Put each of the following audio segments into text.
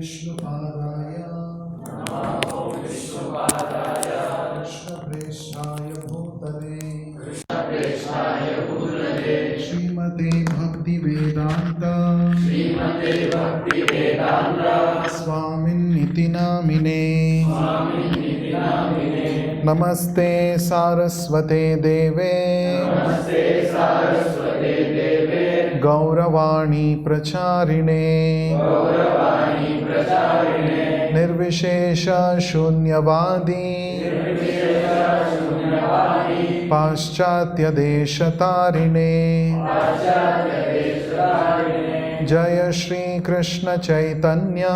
Vishnupadaya Krishnapreshthaya Bhutale Srimate Bhaktivedanta Swaminiti Namine Namaste Saraswate Deve Gauravani Pracharine Nirvishesha Shunyavadi Paschatya Deshatarine Jaya Shri Krishna Chaitanya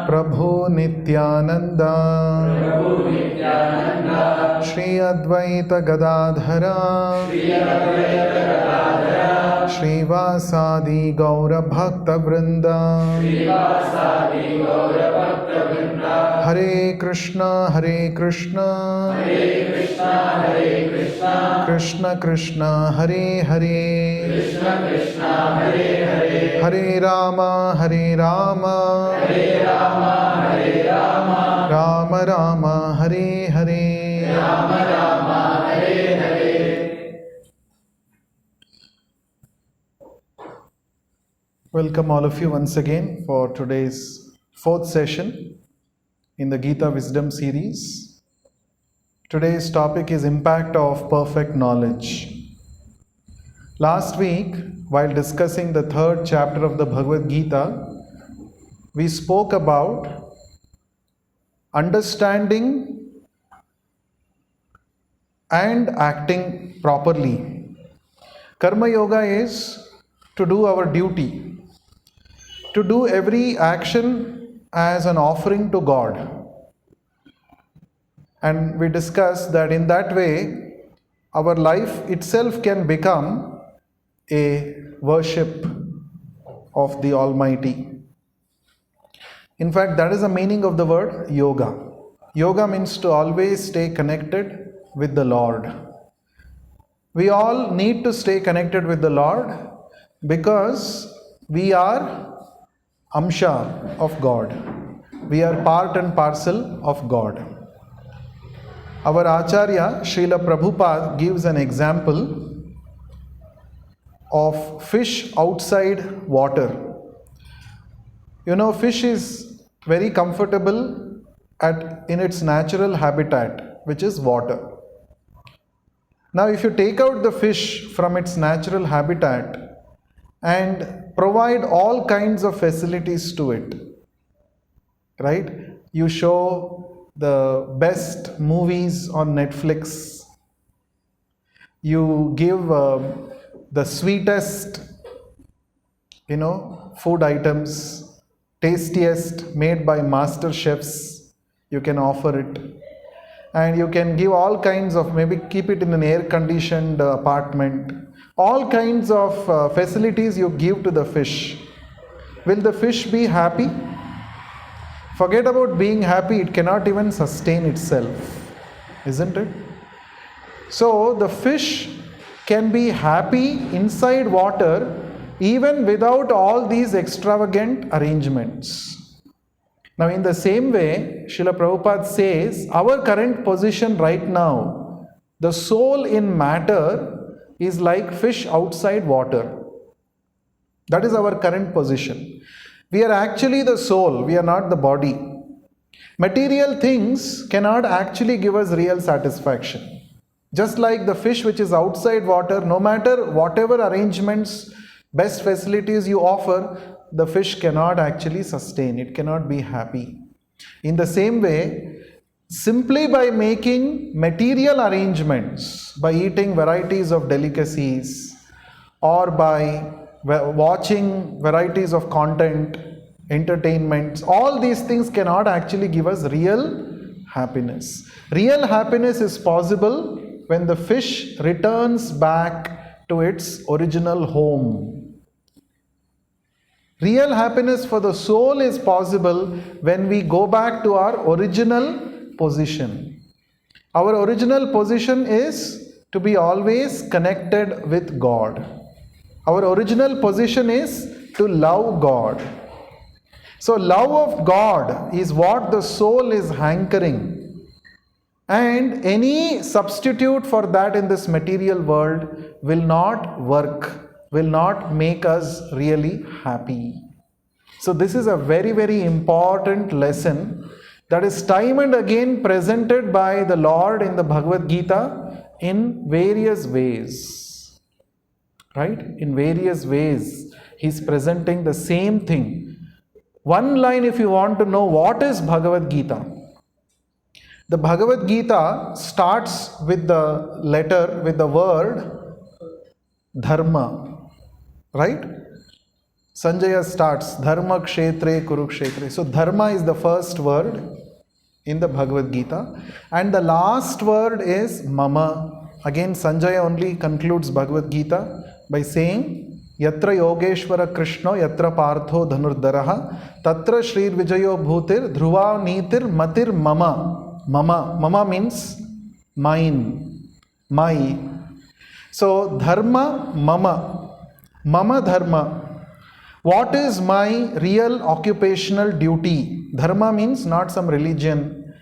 Prabhu Nityananda Shri Advaita Gadadhara Shri Vasadi Gaura Bhakta Vrinda Hare Krishna Krishna Krishna Hare Hare Hare Rama Rama Rama Hare Hare Welcome all of you once again for today's fourth session in the Gita Wisdom series. Today's topic is impact of perfect knowledge. Last week, while discussing the third chapter of the Bhagavad Gita, we spoke about understanding and acting properly. Karma-yoga is to do our duty, to do every action as an offering to God. And we discussed that in that way, our life itself can become a worship of the Almighty. In fact, that is the meaning of the word yoga. Yoga means to always stay connected with the Lord. We all need to stay connected with the Lord because we are Amsha of God. We are part and parcel of God. Our Acharya, Srila Prabhupada, gives an example of fish outside water. You know, fish is very comfortable in its natural habitat, which is water. Now, if you take out the fish from its natural habitat and provide all kinds of facilities to it, right? You show the best movies on Netflix. You give the sweetest, food items, tastiest, made by master chefs. You can offer it. And you can give all kinds of, maybe keep it in an air-conditioned apartment. All kinds of facilities you give to the fish. Will the fish be happy? Forget about being happy, it cannot even sustain itself, isn't it? So the fish can be happy inside water even without all these extravagant arrangements. Now, in the same way, Srila Prabhupada says, our current position right now, the soul in matter is like fish outside water. That is our current position. We are actually the soul, we are not the body. Material things cannot actually give us real satisfaction. Just like the fish which is outside water, no matter whatever arrangements, best facilities you offer, the fish cannot actually sustain, it cannot be happy. In the same way, simply by making material arrangements, by eating varieties of delicacies, or by watching varieties of content, entertainments, all these things cannot actually give us real happiness. Real happiness is possible when the fish returns back to its original home. Real happiness for the soul is possible when we go back to our original position. Our original position is to be always connected with God. Our original position is to love God. So love of God is what the soul is hankering. And any substitute for that in this material world will not work, will not make us really happy. So this is a very, very important lesson that is time and again presented by the Lord in the Bhagavad Gita in various ways. Right? In various ways, he is presenting the same thing. One line, if you want to know what is Bhagavad Gita. The Bhagavad Gita starts with the letter, with the word dharma. Right? Sanjaya starts, dharma kshetre kurukshetre. So dharma is the first word in the Bhagavad Gita. And the last word is mama. Again, Sanjaya only concludes Bhagavad Gita by saying, Yatra Yogeshwara Krishna Yatra Partho Dhanurdaraha Tatra Shrir Vijayo Bhutir Dhruva Nitir Matir Mama. Mama means mine, my. So dharma, mama dharma. What is my real occupational duty? Dharma means not some religion.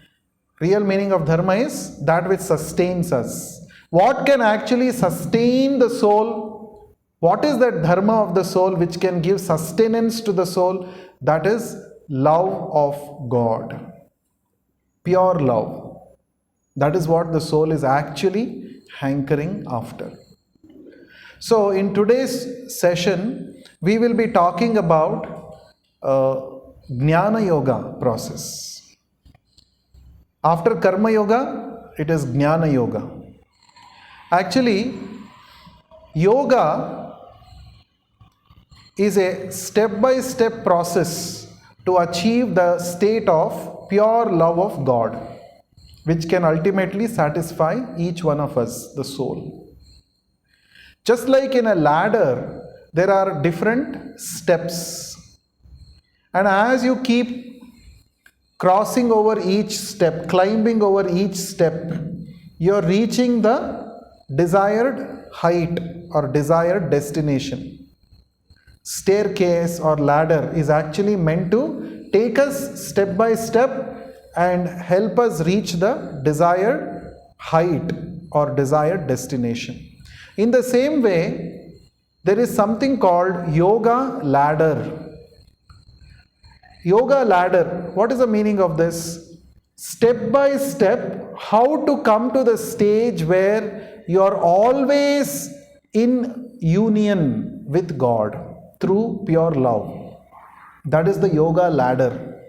Real meaning of dharma is that which sustains us. What can actually sustain the soul? What is that dharma of the soul which can give sustenance to the soul? That is love of God. Pure love. That is what the soul is actually hankering after. So in today's session, we will be talking about Jnana Yoga process. After Karma Yoga, it is Jnana Yoga. Actually, yoga is a step-by-step process to achieve the state of pure love of God, which can ultimately satisfy each one of us, the soul. Just like in a ladder, there are different steps. And as you keep crossing over each step, climbing over each step, you are reaching the desired height or desired destination. Staircase or ladder is actually meant to take us step by step and help us reach the desired height or desired destination. In the same way, there is something called yoga ladder. Yoga ladder, what is the meaning of this? Step by step, how to come to the stage where you are always in union with God through pure love. That is the yoga ladder.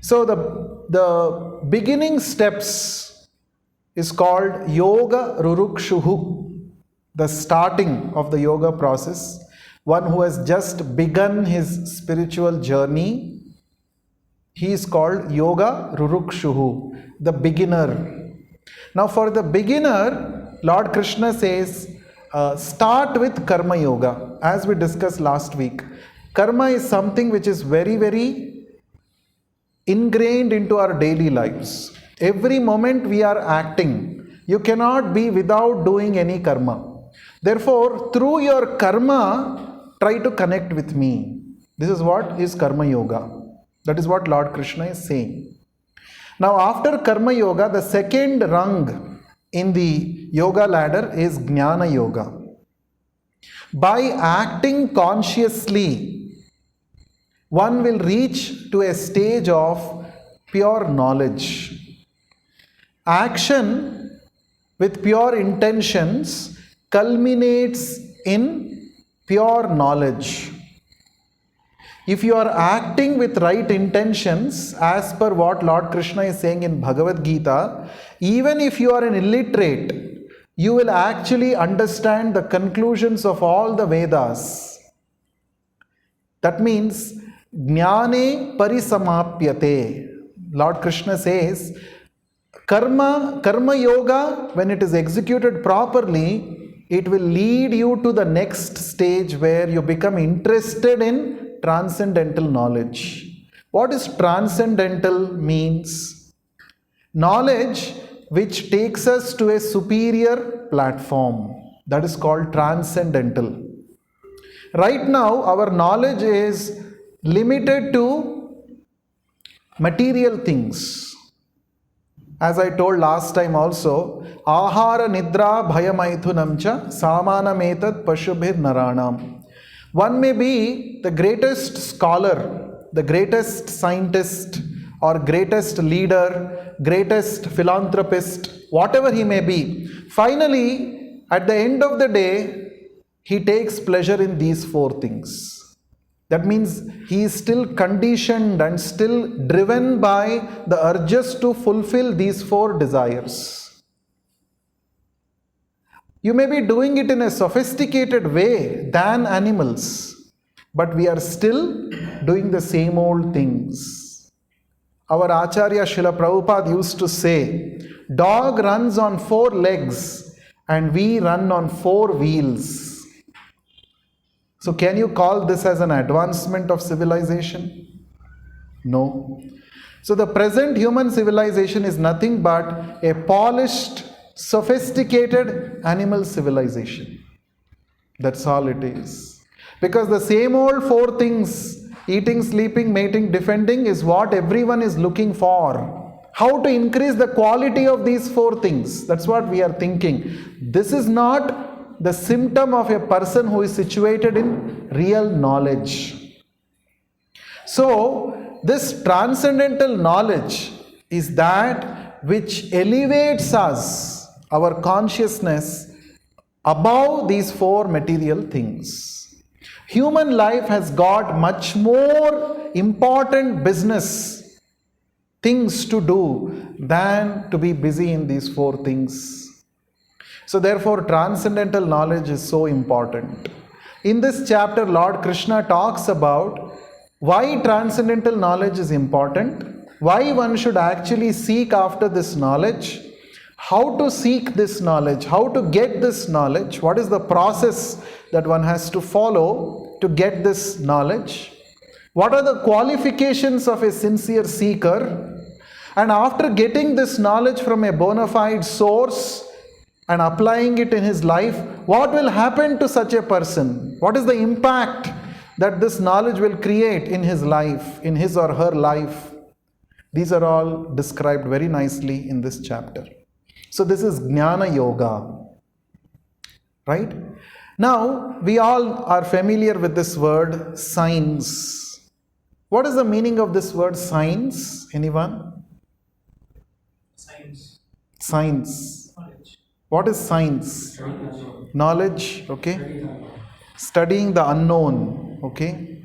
So the beginning steps is called yoga rurukshuhu. The starting of the yoga process, one who has just begun his spiritual journey, he is called yoga rurukshuhu, the beginner. Now for the beginner, Lord Krishna says, start with karma yoga. As we discussed last week, karma is something which is very, very ingrained into our daily lives. Every moment we are acting, you cannot be without doing any karma. Therefore, through your karma, try to connect with me. This is what is Karma Yoga. That is what Lord Krishna is saying. Now, after Karma Yoga, the second rung in the yoga ladder is Jnana Yoga. By acting consciously, one will reach to a stage of pure knowledge. Action with pure intentions culminates in pure knowledge. If you are acting with right intentions, as per what Lord Krishna is saying in Bhagavad Gita, even if you are an illiterate, you will actually understand the conclusions of all the Vedas. That means, Jnane parisamapyate. Lord Krishna says, Karma yoga, when it is executed properly, it will lead you to the next stage where you become interested in transcendental knowledge. What is transcendental means? Knowledge which takes us to a superior platform. That is called transcendental. Right now, our knowledge is limited to material things. As I told last time also, ahara nidra bhayamaithunamcha samanametat pashubhir naranam. One may be the greatest scholar, the greatest scientist, or greatest leader, greatest philanthropist, whatever he may be. Finally, at the end of the day, he takes pleasure in these four things. That means he is still conditioned and still driven by the urges to fulfill these four desires. You may be doing it in a sophisticated way than animals, but we are still doing the same old things. Our Acharya Srila Prabhupada used to say, dog runs on four legs and we run on four wheels. So can you call this as an advancement of civilization? No. So the present human civilization is nothing but a polished, sophisticated animal civilization. That's all it is. Because the same old four things, eating, sleeping, mating, defending, is what everyone is looking for. How to increase the quality of these four things? That's what we are thinking. This is not the symptom of a person who is situated in real knowledge. So, this transcendental knowledge is that which elevates us, our consciousness, above these four material things. Human life has got much more important business things to do than to be busy in these four things. So therefore, transcendental knowledge is so important. In this chapter, Lord Krishna talks about why transcendental knowledge is important, why one should actually seek after this knowledge, how to seek this knowledge, how to get this knowledge, what is the process that one has to follow to get this knowledge, what are the qualifications of a sincere seeker, and after getting this knowledge from a bona fide source, and applying it in his life, what will happen to such a person? What is the impact that this knowledge will create in his life, in his or her life? These are all described very nicely in this chapter. So this is Jnana Yoga. Right? Now, we all are familiar with this word science. What is the meaning of this word science? Anyone? Science. What is science? Knowledge, okay. Studying the unknown, okay.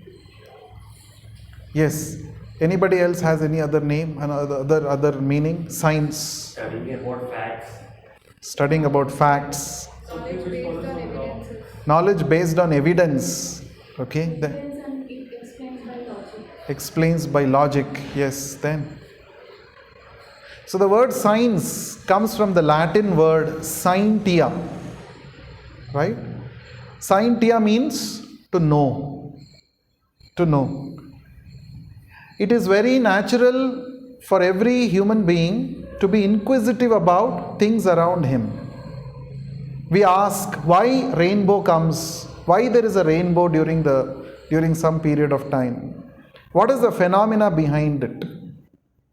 Yes. Anybody else has any other name, other meaning? Science. Studying about facts. Studying about facts. Knowledge based on evidences. Knowledge based on evidence, okay. It explains by logic. Explains by logic, yes. Then. So the word science comes from the Latin word scientia, right? Scientia means to know, to know. It is very natural for every human being to be inquisitive about things around him. We ask why rainbow comes, why there is a rainbow during some period of time. What is the phenomena behind it?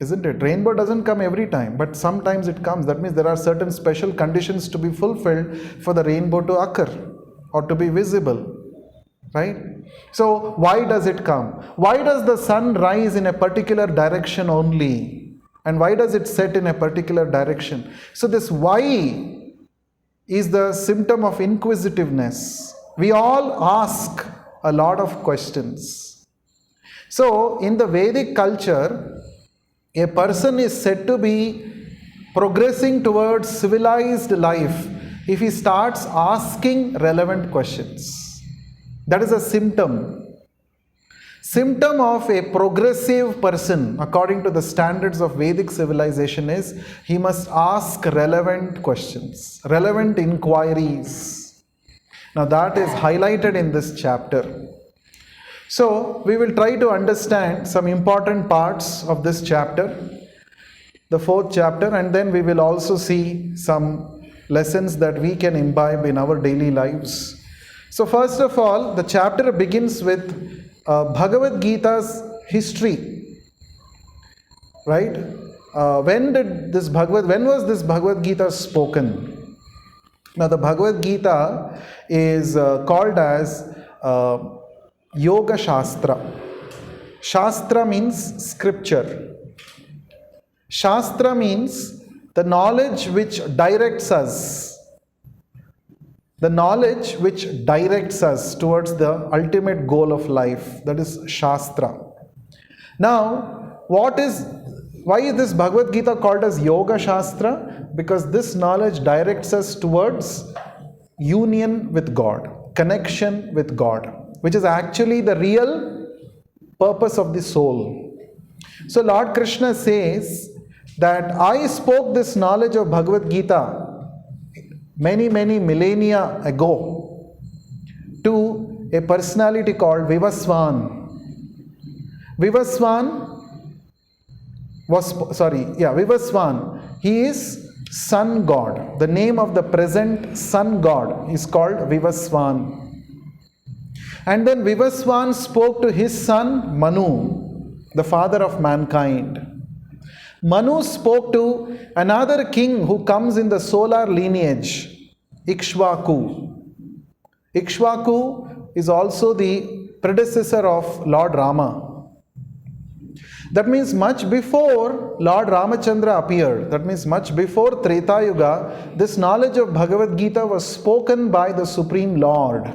Isn't it? Rainbow doesn't come every time, but sometimes it comes. That means there are certain special conditions to be fulfilled for the rainbow to occur or to be visible. Right? So, why does it come? Why does the sun rise in a particular direction only? And why does it set in a particular direction? So, this why is the symptom of inquisitiveness. We all ask a lot of questions. So, in the Vedic culture, a person is said to be progressing towards civilized life if he starts asking relevant questions. That is a symptom. Symptom of a progressive person, according to the standards of Vedic civilization, is he must ask relevant questions, relevant inquiries. Now that is highlighted in this chapter. So, we will try to understand some important parts of this chapter, the fourth chapter, and then we will also see some lessons that we can imbibe in our daily lives. So first of all, the chapter begins with Bhagavad Gita's history, right? When was this Bhagavad Gita spoken? Now the Bhagavad Gita is called as Yoga Shastra. Shastra means scripture. Shastra means the knowledge which directs us. The knowledge which directs us towards the ultimate goal of life. That is Shastra. Now, why is this Bhagavad Gita called as Yoga Shastra? Because this knowledge directs us towards union with God, connection with God, which is actually the real purpose of the soul. So Lord Krishna says that I spoke this knowledge of Bhagavad Gita many millennia ago to a personality called Vivaswan. Vivaswan, he is sun god. The name of the present sun god is called Vivaswan. And then Vivaswan spoke to his son Manu, the father of mankind. Manu spoke to another king who comes in the solar lineage, Ikshvaku. Ikshvaku is also the predecessor of Lord Rama. That means much before Lord Ramachandra appeared, that means much before Treta Yuga, this knowledge of Bhagavad Gita was spoken by the Supreme Lord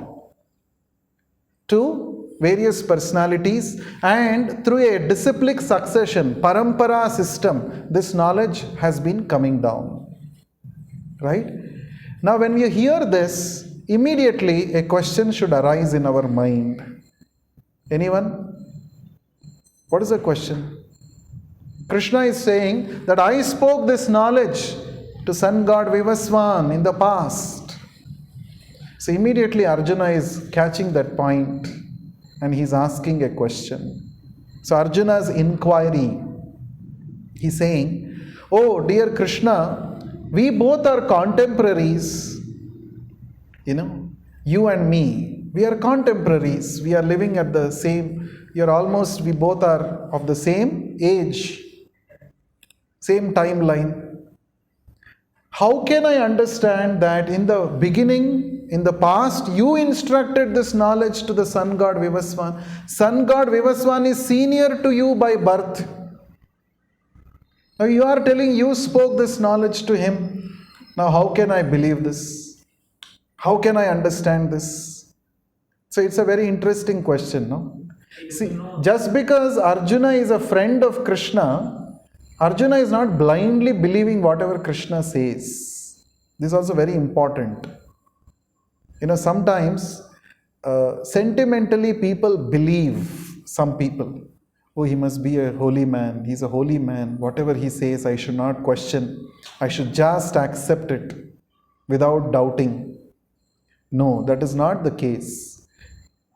to various personalities, and through a disciplic succession, parampara system, this knowledge has been coming down. Right? Now when we hear this, immediately a question should arise in our mind. Anyone? What is the question? Krishna is saying that I spoke this knowledge to sun god Vivaswan in the past. So immediately Arjuna is catching that point and he's asking a question. So Arjuna's inquiry, he's saying, oh dear Krishna, we both are contemporaries, you and me, we are contemporaries, we are living at the same, we both are of the same age, same timeline. How can I understand that in the beginning, in the past, you instructed this knowledge to the sun god Vivaswan? Sun god Vivaswan is senior to you by birth. Now you are telling you spoke this knowledge to him. Now how can I believe this? How can I understand this? So it's a very interesting question, no? See, just because Arjuna is a friend of Krishna, Arjuna is not blindly believing whatever Krishna says. This is also very important. Sometimes sentimentally people believe, some people, oh, he must be a holy man, he's a holy man, whatever he says I should not question, I should just accept it without doubting. No, that is not the case.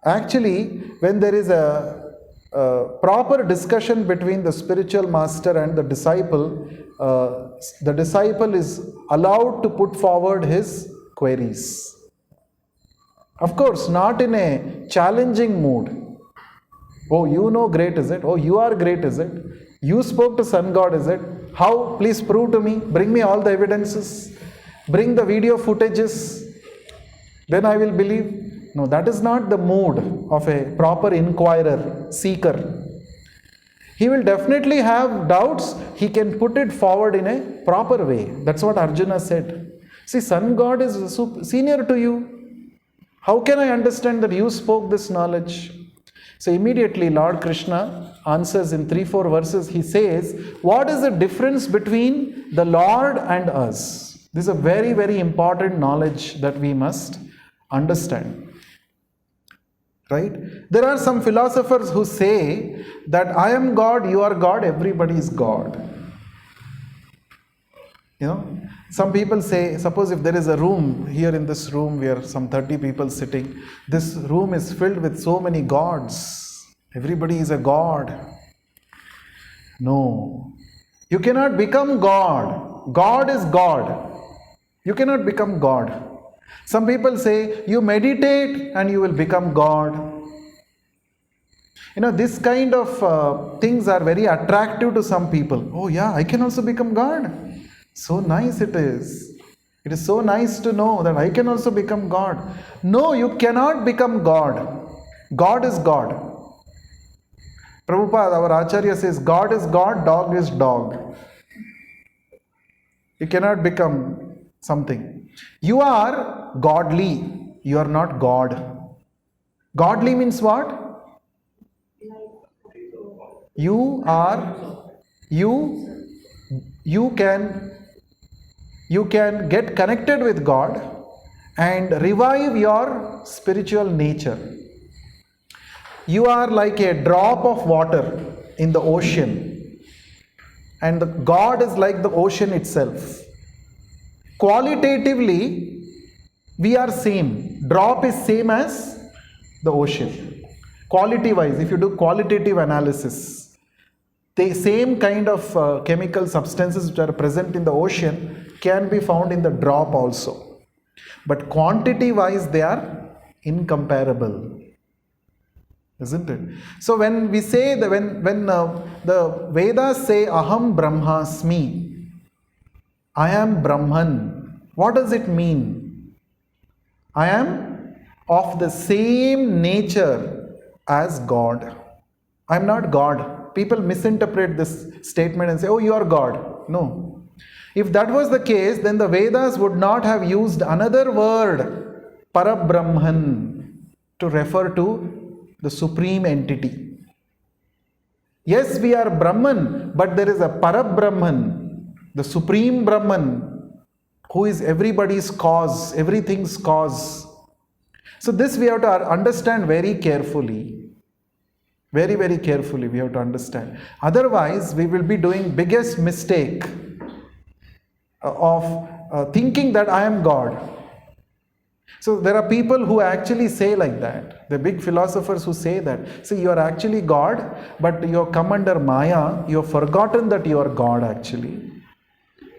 Actually, when there is a proper discussion between the spiritual master and the disciple is allowed to put forward his queries. Of course, not in a challenging mood. Oh, you know great, is it? Oh, you are great, is it? You spoke to sun god, is it? How? Please prove to me. Bring me all the evidences. Bring the video footages. Then I will believe. No, that is not the mood of a proper inquirer, seeker. He will definitely have doubts. He can put it forward in a proper way. That's what Arjuna said. See, sun god is senior to you. How can I understand that you spoke this knowledge? So immediately Lord Krishna answers in 3-4 verses. He says, what is the difference between the Lord and us? This is a very important knowledge that we must understand. Right? There are some philosophers who say that I am God, you are God, everybody is God. Some people say, suppose if there is a room, here in this room where some 30 people sitting, this room is filled with so many gods. Everybody is a god. No. You cannot become God. God is God. You cannot become God. Some people say you meditate and you will become God. This kind of things are very attractive to some people. Oh yeah, I can also become God. So nice it is. It is so nice to know that I can also become God. No, you cannot become God. God is God. Prabhupada, our Acharya, says God is God, dog is dog. You cannot become something. You are godly. You are not God. Godly means what? You can get connected with God and revive your spiritual nature. You are like a drop of water in the ocean, and God is like the ocean itself. Qualitatively, we are same. Drop is same as the ocean. Quality wise, if you do qualitative analysis, the same kind of chemical substances which are present in the ocean can be found in the drop also. But quantity wise, they are incomparable. Isn't it? So when we say that when the Vedas say Aham Brahmasmi, I am Brahman, what does it mean? I am of the same nature as God. I am not God. People misinterpret this statement and say, oh, you are God. No. If that was the case, then the Vedas would not have used another word, Parabrahman, to refer to the supreme entity. Yes, we are Brahman, but there is a Parabrahman, the supreme Brahman, who is everybody's cause, everything's cause. So this we have to understand very carefully. Very, very carefully we have to understand. Otherwise, we will be doing biggest mistake of thinking that I am God. So there are people who actually say like that. The big philosophers who say that. See, you are actually God, but you have come under Maya. You have forgotten that you are God actually.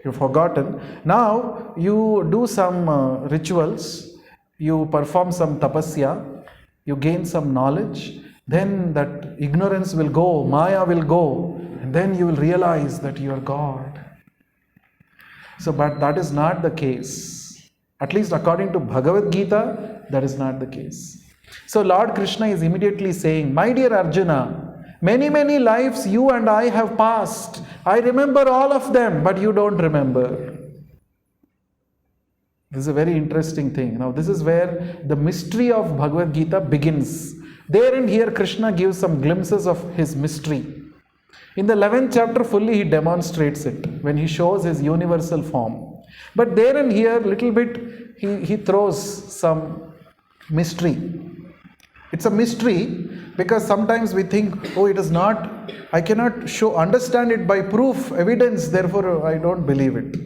You have forgotten. Now, you do some rituals. You perform some tapasya. You gain some knowledge. Then that ignorance will go, Maya will go, and then you will realize that you are God. So, but that is not the case. At least according to Bhagavad Gita, that is not the case. So Lord Krishna is immediately saying, my dear Arjuna, many, many lives you and I have passed. I remember all of them, but you don't remember. This is a very interesting thing. Now, this is where the mystery of Bhagavad Gita begins. There and here Krishna gives some glimpses of his mystery. In the 11th chapter fully he demonstrates it when he shows his universal form. But there and here little bit he throws some mystery. It's a mystery because sometimes we think, oh, it is not, I cannot understand it by proof, evidence, therefore I don't believe it.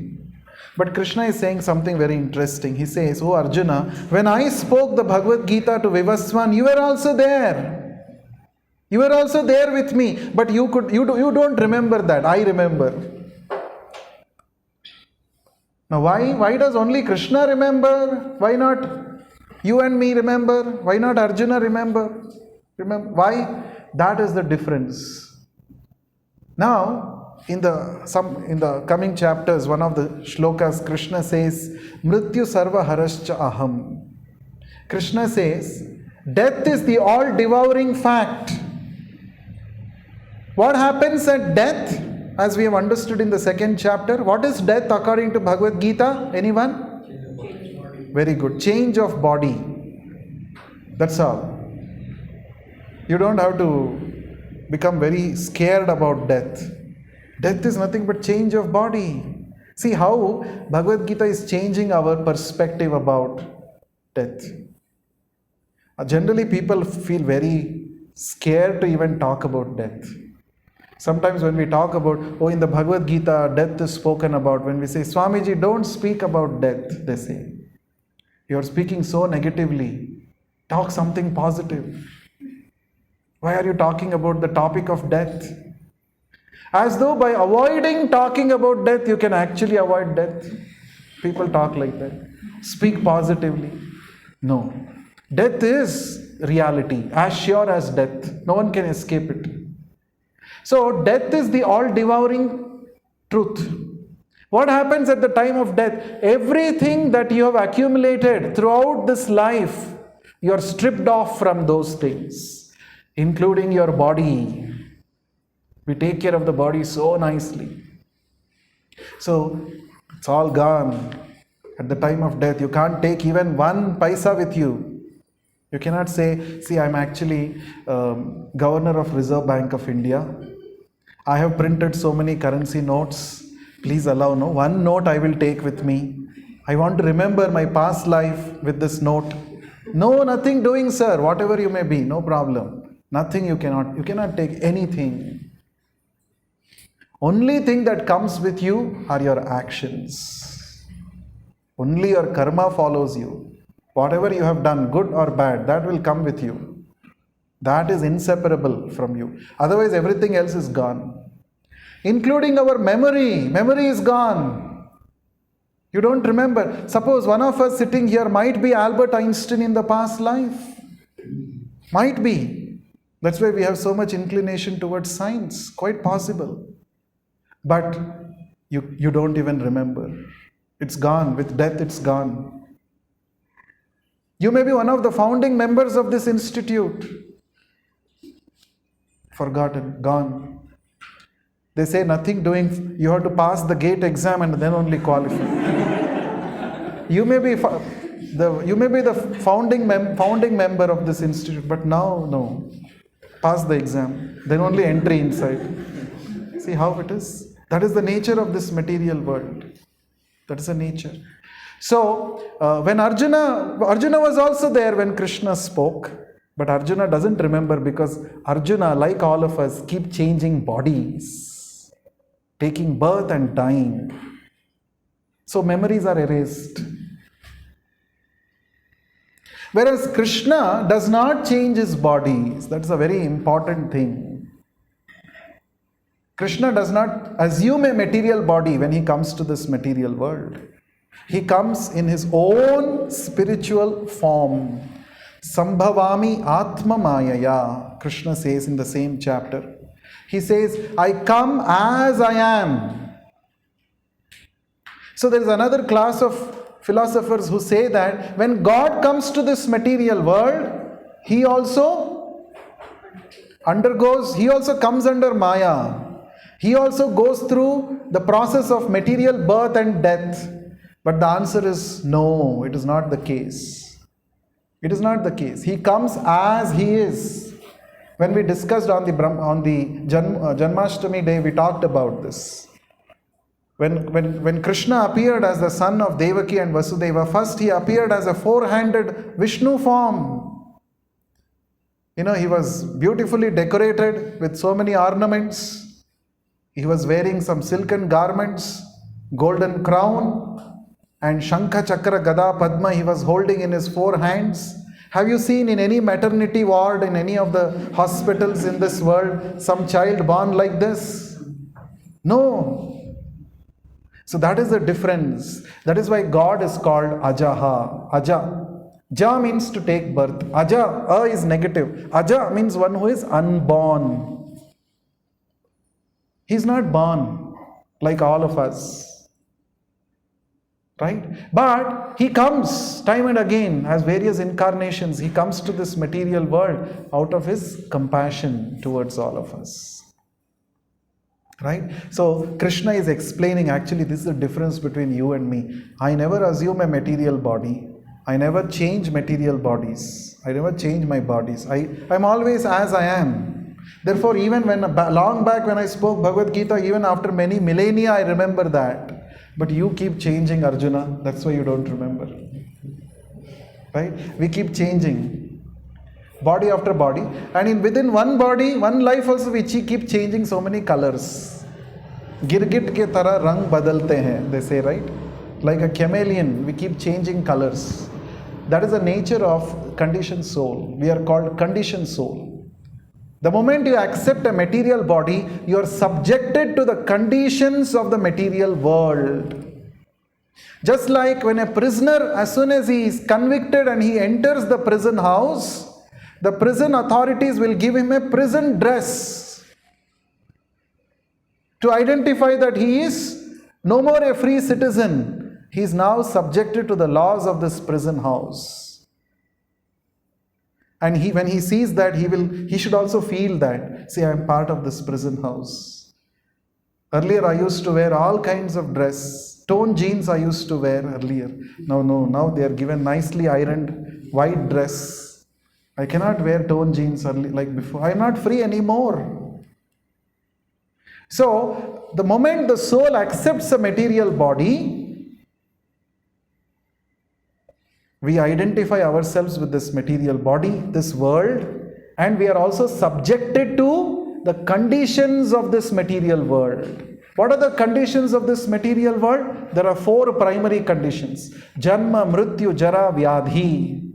But Krishna is saying something very interesting. He says, oh Arjuna, when I spoke the Bhagavad Gita to Vivaswan, you were also there. You were also there with me, but you don't remember that. I remember. Now why does only Krishna remember? Why not you and me remember? Why not Arjuna remember? Why? That is the difference. Now, in the coming chapters, one of the shlokas, Krishna says, Mrityu sarva harascha aham. Krishna says, death is the all-devouring fact. What happens at death? As we have understood in the second chapter, what is death according to Bhagavad Gita? Anyone? Very good. Change of body. That's all. You don't have to become very scared about death. Death is nothing but change of body. See how Bhagavad Gita is changing our perspective about death. Generally, people feel very scared to even talk about death. Sometimes when we talk about, in the Bhagavad Gita, death is spoken about. When we say, Swamiji, don't speak about death, they say. You are speaking so negatively. Talk something positive. Why are you talking about the topic of death? As though by avoiding talking about death, you can actually avoid death. People talk like that. Speak positively. No. Death is reality, as sure as death. No one can escape it. So, death is the all-devouring truth. What happens at the time of death? Everything that you have accumulated throughout this life, you are stripped off from those things, including your body. We take care of the body so nicely. So, it's all gone. At the time of death, you can't take even one paisa with you. You cannot say, see, I'm actually Governor of Reserve Bank of India. I have printed so many currency notes. Please allow, no, one note I will take with me. I want to remember my past life with this note. No, nothing doing, sir. Whatever you may be, no problem. Nothing you cannot take anything. Only thing that comes with you are your actions. Only your karma follows you. Whatever you have done, good or bad, that will come with you. That is inseparable from you. Otherwise, everything else is gone. Including our memory. Memory is gone. You don't remember. Suppose one of us sitting here might be Albert Einstein in the past life. Might be. That's why we have so much inclination towards science. Quite possible. But you don't even remember. It's gone. With death, it's gone. You may be one of the founding members of this institute. Forgotten, gone. They say nothing doing, you have to pass the gate exam and then only qualify. You may be the founding member of this institute, but now, no. Pass the exam, then only entry inside. See how it is? That is the nature of this material world. That is the nature. So, when Arjuna was also there when Krishna spoke, but Arjuna doesn't remember because Arjuna, like all of us, keep changing bodies, taking birth and dying. So memories are erased. Whereas Krishna does not change his bodies. That's a very important thing. Krishna does not assume a material body when he comes to this material world. He comes in his own spiritual form. Sambhavami Atma Mayaya, Krishna says in the same chapter. He says, I come as I am. So there is another class of philosophers who say that when God comes to this material world, he also comes under Maya. He also goes through the process of material birth and death. But the answer is no, it is not the case. It is not the case. He comes as he is. When we discussed on the Janmashtami day, we talked about this. When Krishna appeared as the son of Devaki and Vasudeva, first he appeared as a four-handed Vishnu form. He was beautifully decorated with so many ornaments. He was wearing some silken garments, golden crown, and Shankha, Chakra, Gada, Padma he was holding in his 4 hands. Have you seen in any maternity ward, in any of the hospitals in this world, some child born like this? No. So that is the difference. That is why God is called Ajaha. Aja. Ja means to take birth. Aja, is negative. Aja means one who is unborn. He is not born like all of us. Right? But he comes time and again as various incarnations. He comes to this material world out of his compassion towards all of us. Right? So Krishna is explaining, actually this is the difference between you and me. I never assume a material body. I never change material bodies. I never change my bodies. I'm always as I am. Therefore, even long back when I spoke Bhagavad Gita, even after many millennia, I remember that. But you keep changing, Arjuna. That's why you don't remember. Right? We keep changing. Body after body. And within one body, one life also, we keep changing so many colors. Girgit ke tarah rang badalte hain, they say, right? Like a chameleon, we keep changing colors. That is the nature of conditioned soul. We are called conditioned soul. The moment you accept a material body, you are subjected to the conditions of the material world. Just like when a prisoner, as soon as he is convicted and he enters the prison house, the prison authorities will give him a prison dress to identify that he is no more a free citizen. He is now subjected to the laws of this prison house. And when he sees that, he should also feel that, see, I am part of this prison house. Earlier I used to wear all kinds of dress. Torn jeans I used to wear earlier. Now they are given nicely ironed white dress. I cannot wear torn jeans like before. I am not free anymore. So, the moment the soul accepts a material body, we identify ourselves with this material body, this world, and we are also subjected to the conditions of this material world. What are the conditions of this material world? There are 4 primary conditions. Janma, Mrityu, Jara, Vyadhi.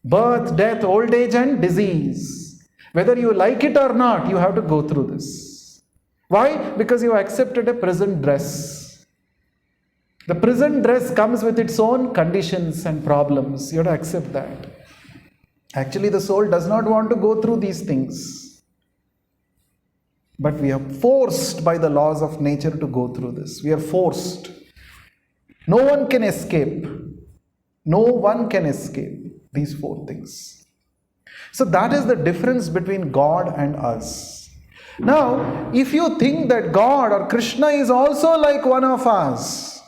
Birth, death, old age and disease. Whether you like it or not, you have to go through this. Why? Because you accepted a prison dress. The prison dress comes with its own conditions and problems. You have to accept that. Actually, the soul does not want to go through these things. But we are forced by the laws of nature to go through this. We are forced. No one can escape. No one can escape these 4 things. So that is the difference between God and us. Now, if you think that God or Krishna is also like one of us,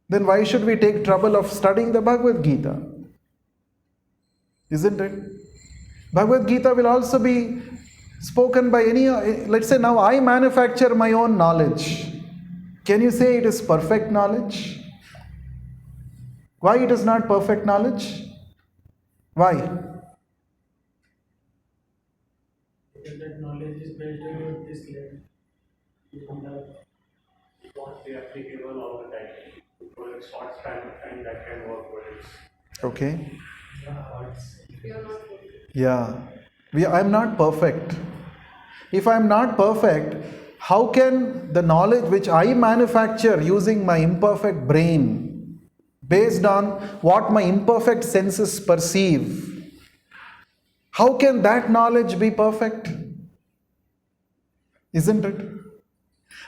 then why should we take trouble of studying the Bhagavad Gita? Isn't it? Bhagavad Gita will also be spoken by any, let's say now I manufacture my own knowledge. Can you say it is perfect knowledge? Why it is not perfect knowledge? Why? Because that knowledge is built in this level. It won't be applicable all the time. For a short span of time, that can work for it. Okay. You are not good. Yeah. I am not perfect. If I am not perfect, how can the knowledge which I manufacture using my imperfect brain, based on what my imperfect senses perceive, how can that knowledge be perfect? Isn't it?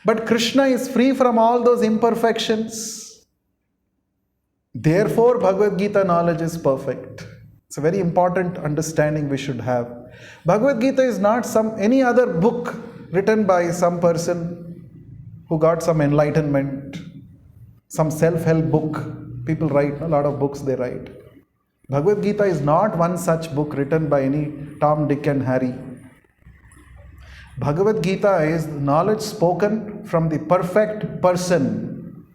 But Krishna is free from all those imperfections. Therefore, Bhagavad Gita knowledge is perfect. It's a very important understanding we should have. Bhagavad Gita is not any other book written by some person who got some enlightenment, some self-help book. People write, a lot of books they write. Bhagavad Gita is not one such book written by any Tom, Dick and Harry. Bhagavad Gita is knowledge spoken from the perfect person.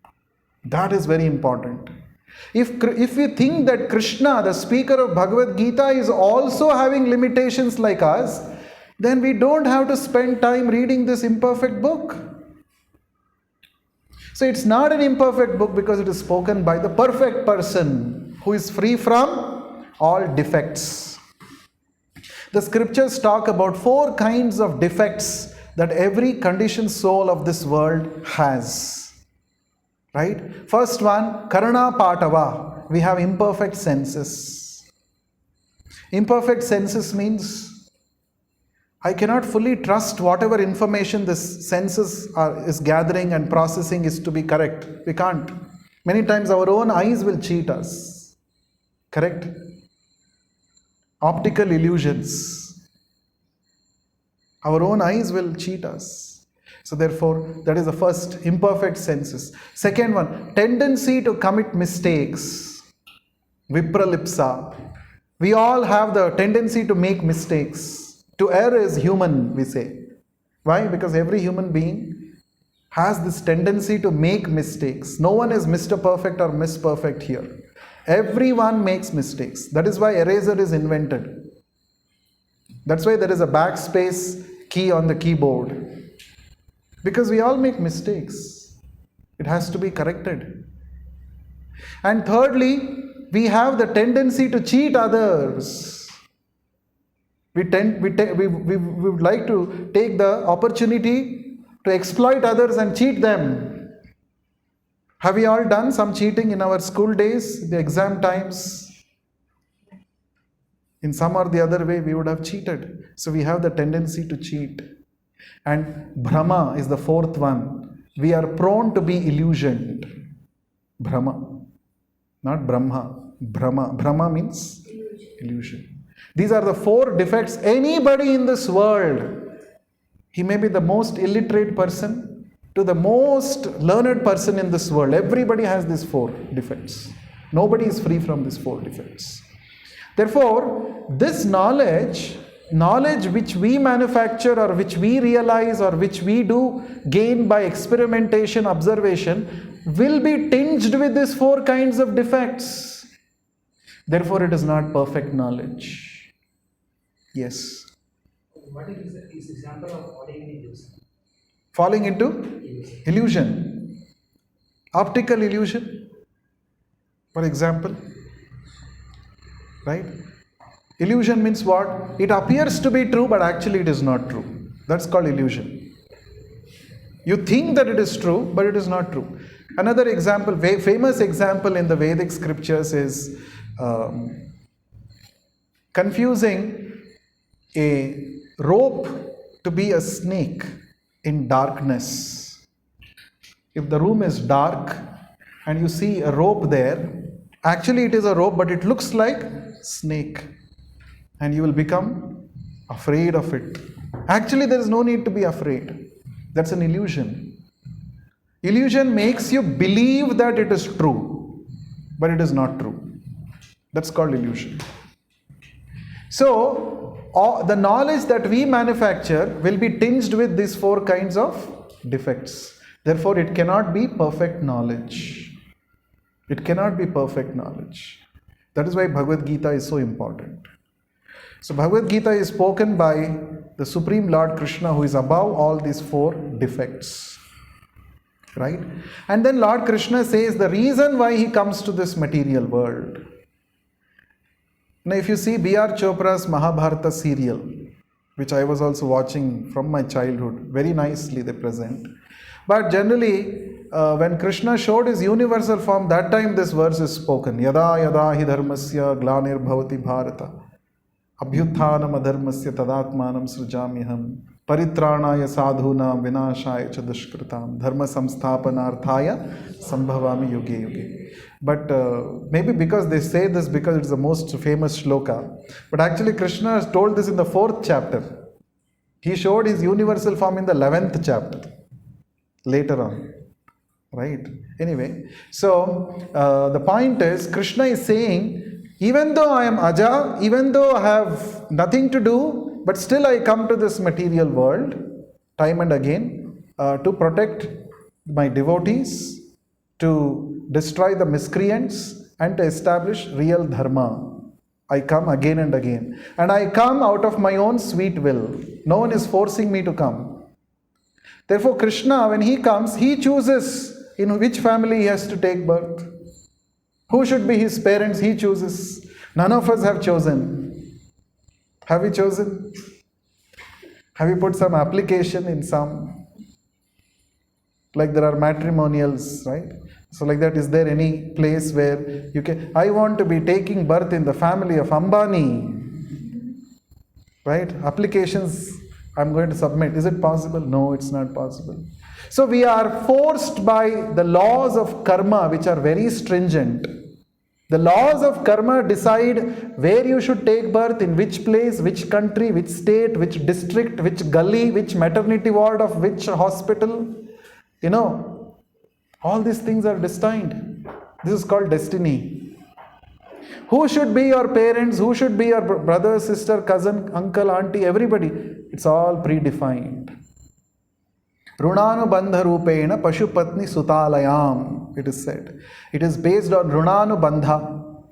That is very important. If we think that Krishna, the speaker of Bhagavad Gita, is also having limitations like us, then we don't have to spend time reading this imperfect book. So it's not an imperfect book because it is spoken by the perfect person who is free from all defects. The scriptures talk about 4 kinds of defects that every conditioned soul of this world has. Right? First one, Karana Patava. We have imperfect senses. Imperfect senses means I cannot fully trust whatever information this senses is gathering and processing is to be correct. We can't. Many times our own eyes will cheat us. Correct? Optical illusions. Our own eyes will cheat us. So therefore, that is the first, imperfect senses. Second one, tendency to commit mistakes. Vipralipsa. We all have the tendency to make mistakes. To err is human, we say. Why? Because every human being has this tendency to make mistakes. No one is Mr. Perfect or Miss Perfect here. Everyone makes mistakes. That is why eraser is invented. That's why there is a backspace key on the keyboard. Because we all make mistakes. It has to be corrected. And thirdly, we have the tendency to cheat others. We would like to take the opportunity to exploit others and cheat them. Have we all done some cheating in our school days, the exam times? In some or the other way, we would have cheated. So we have the tendency to cheat. And Brahma is the fourth one. We are prone to be illusioned. Brahma. Not Brahma. Brahma. Brahma means illusion. These are the four defects. Anybody in this world, he may be the most illiterate person to the most learned person in this world. Everybody has these four defects. Nobody is free from these four defects. Therefore, this knowledge which we manufacture or which we realize or which we do gain by experimentation, observation, will be tinged with these four kinds of defects. Therefore, it is not perfect knowledge. Yes. What is example of falling in illusion? Falling into illusion. Optical illusion, for example. Right? Illusion means what? It appears to be true, but actually it is not true. That's called illusion. You think that it is true, but it is not true. Another example, famous example in the Vedic scriptures is confusing a rope to be a snake in darkness. If the room is dark and you see a rope there, actually it is a rope, but it looks like snake. And you will become afraid of it. Actually, there is no need to be afraid. That's an illusion. Illusion makes you believe that it is true, but it is not true. That's called illusion. So, the knowledge that we manufacture will be tinged with these four kinds of defects. Therefore, it cannot be perfect knowledge. It cannot be perfect knowledge. That is why Bhagavad Gita is so important. So Bhagavad Gita is spoken by the Supreme Lord Krishna, who is above all these four defects. Right? And then Lord Krishna says the reason why he comes to this material world. Now if you see B.R. Chopra's Mahabharata serial, which I was also watching from my childhood, very nicely they present. But generally, when Krishna showed his universal form, that time this verse is spoken. Yada yada hi dharmasya glanir bhavati bharata abhyuthanam adharmasya tadatmanam srujamiham paritranaya sadhunam vinashaya cha dushkritam dharma samsthapanarthaya sambhavami yuge yuge. But maybe because they say this because it's the most famous shloka. But actually Krishna has told this in the 4th chapter. He showed his universal form in the 11th chapter. Later on. Right? Anyway, so the point is, Krishna is saying, even though I am Aja, even though I have nothing to do, but still I come to this material world, time and again, to protect my devotees, to destroy the miscreants, and to establish real dharma. I come again and again. And I come out of my own sweet will. No one is forcing me to come. Therefore, Krishna, when he comes, he chooses in which family he has to take birth. Who should be his parents, he chooses. None of us have chosen. Have we chosen? Have you put some application in some? Like there are matrimonials, right? So like that, is there any place where you can, I want to be taking birth in the family of Ambani, right? Applications I'm going to submit. Is it possible? No, it's not possible. So we are forced by the laws of karma, which are very stringent. The laws of karma decide where you should take birth, in which place, which country, which state, which district, which gully, which maternity ward of which hospital. You know, all these things are destined. This is called destiny. Who should be your parents? Who should be your brother, sister, cousin, uncle, auntie, everybody? It's all predefined. Runanubandha rupena pashupatni sutalayam, it is said. It is based on Runanubandha.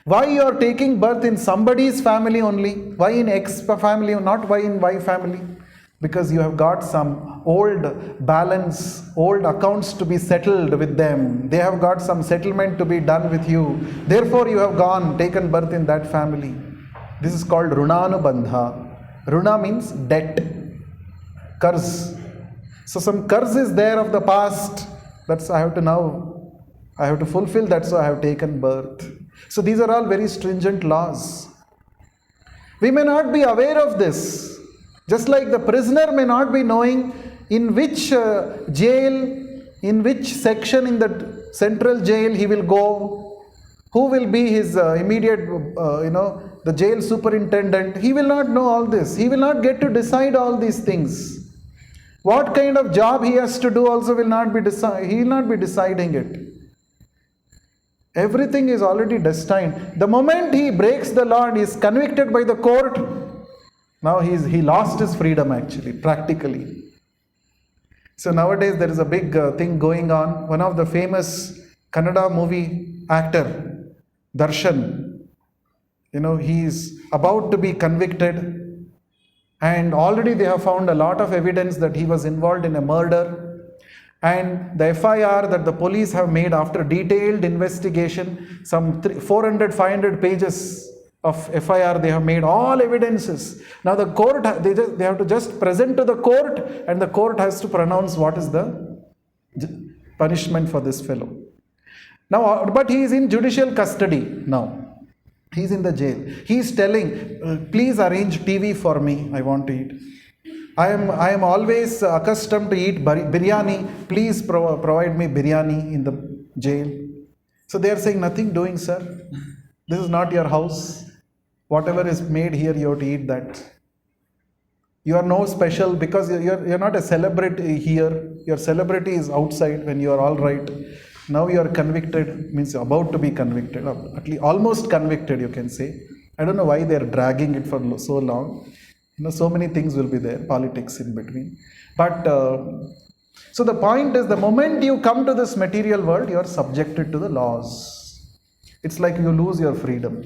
Why you are taking birth in somebody's family only? Why in X family, not why in Y family? Because you have got some old balance, old accounts to be settled with them. They have got some settlement to be done with you. Therefore you have taken birth in that family. This is called Runanubandha. Runa means debt, curse. So some curse is there of the past. That's I have to now I have to fulfill that, so I have taken birth. So these are all very stringent laws. We may not be aware of this. Just like the prisoner may not be knowing in which jail, in which section in the central jail he will go, who will be his immediate, the jail superintendent. He will not know all this. He will not get to decide all these things. What kind of job he has to do also will not be he will not be deciding it. Everything is already destined. The moment he breaks the law and is convicted by the court, now he lost his freedom actually, practically. So nowadays there is a big thing going on. One of the famous Kannada movie actor, Darshan, he is about to be convicted, and already they have found a lot of evidence that he was involved in a murder. And the FIR that the police have made after detailed investigation, some 400-500 pages of FIR they have made, all evidences. Now the court, they have to just present to the court, and the court has to pronounce what is the punishment for this fellow. Now, but he is in judicial custody now. He is in the jail. He is telling, please arrange TV for me, I want to eat. I am always accustomed to eat biryani. Please provide me biryani in the jail. So they are saying, nothing doing, sir. This is not your house. Whatever is made here, you have to eat that. You are no special because you're not a celebrity here. Your celebrity is outside when you are all right. Now you are convicted, means you're about to be convicted, at least almost convicted, you can say. I don't know why they are dragging it for so long. So many things will be there, politics in between. But, so the point is, the moment you come to this material world, you are subjected to the laws. It's like you lose your freedom.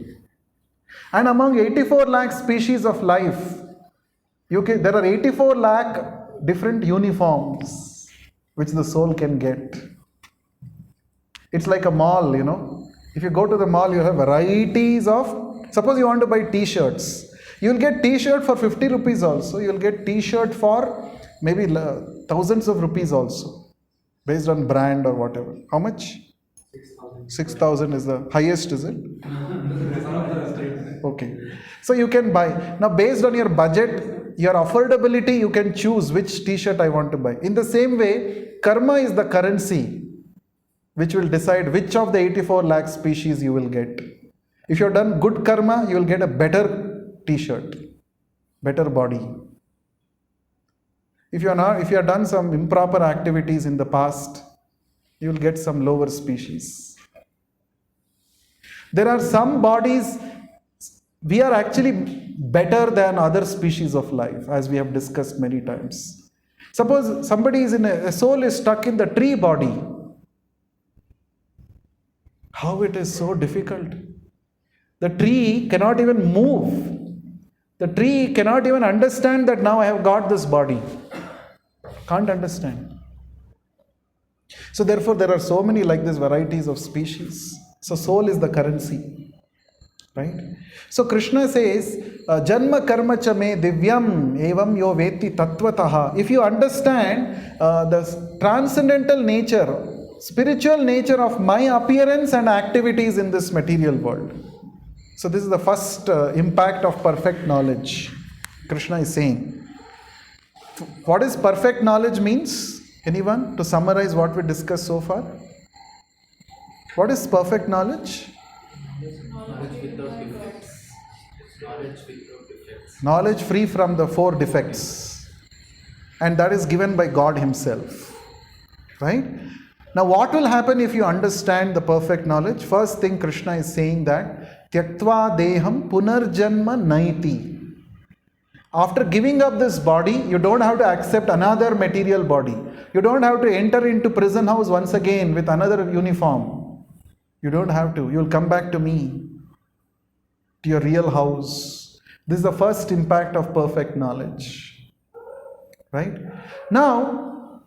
And among 84 lakh species of life, there are 84 lakh different uniforms which the soul can get. It's like a mall, If you go to the mall, you have varieties of, suppose you want to buy t-shirts. You will get t-shirt for 50 rupees also. You will get t-shirt for maybe thousands of rupees also, based on brand or whatever. How much? 6,000 is the highest, is it? Okay. So you can buy. Now based on your budget, your affordability, you can choose which t-shirt I want to buy. In the same way, karma is the currency which will decide which of the 84 lakh species you will get. If you have done good karma, you will get a better t-shirt, better body. If you have done some improper activities in the past, you will get some lower species. There are some bodies, we are actually better than other species of life, as we have discussed many times. Suppose somebody is a soul is stuck in the tree body. How it is so difficult. The tree cannot even move. The tree cannot even understand that now I have got this body. Can't understand. So therefore there are so many like this varieties of species. So soul is the currency. Right? So Krishna says, Janma karma cha me divyam evam yo veti tattvataha. If you understand the transcendental nature, spiritual nature of my appearance and activities in this material world. So this is the first impact of perfect knowledge. Krishna is saying. What is perfect knowledge means? Anyone? To summarize what we discussed so far. What is perfect knowledge? Knowledge without defects. Knowledge without defects. Knowledge free from the 4 defects. And that is given by God Himself. Right? Now what will happen if you understand the perfect knowledge? First thing Krishna is saying that Tyaktva deham punarjanma naiti. After giving up this body, you don't have to accept another material body. You don't have to enter into prison house once again with another uniform. You don't have to. You will come back to me, to your real house. This is the first impact of perfect knowledge. Right? Now,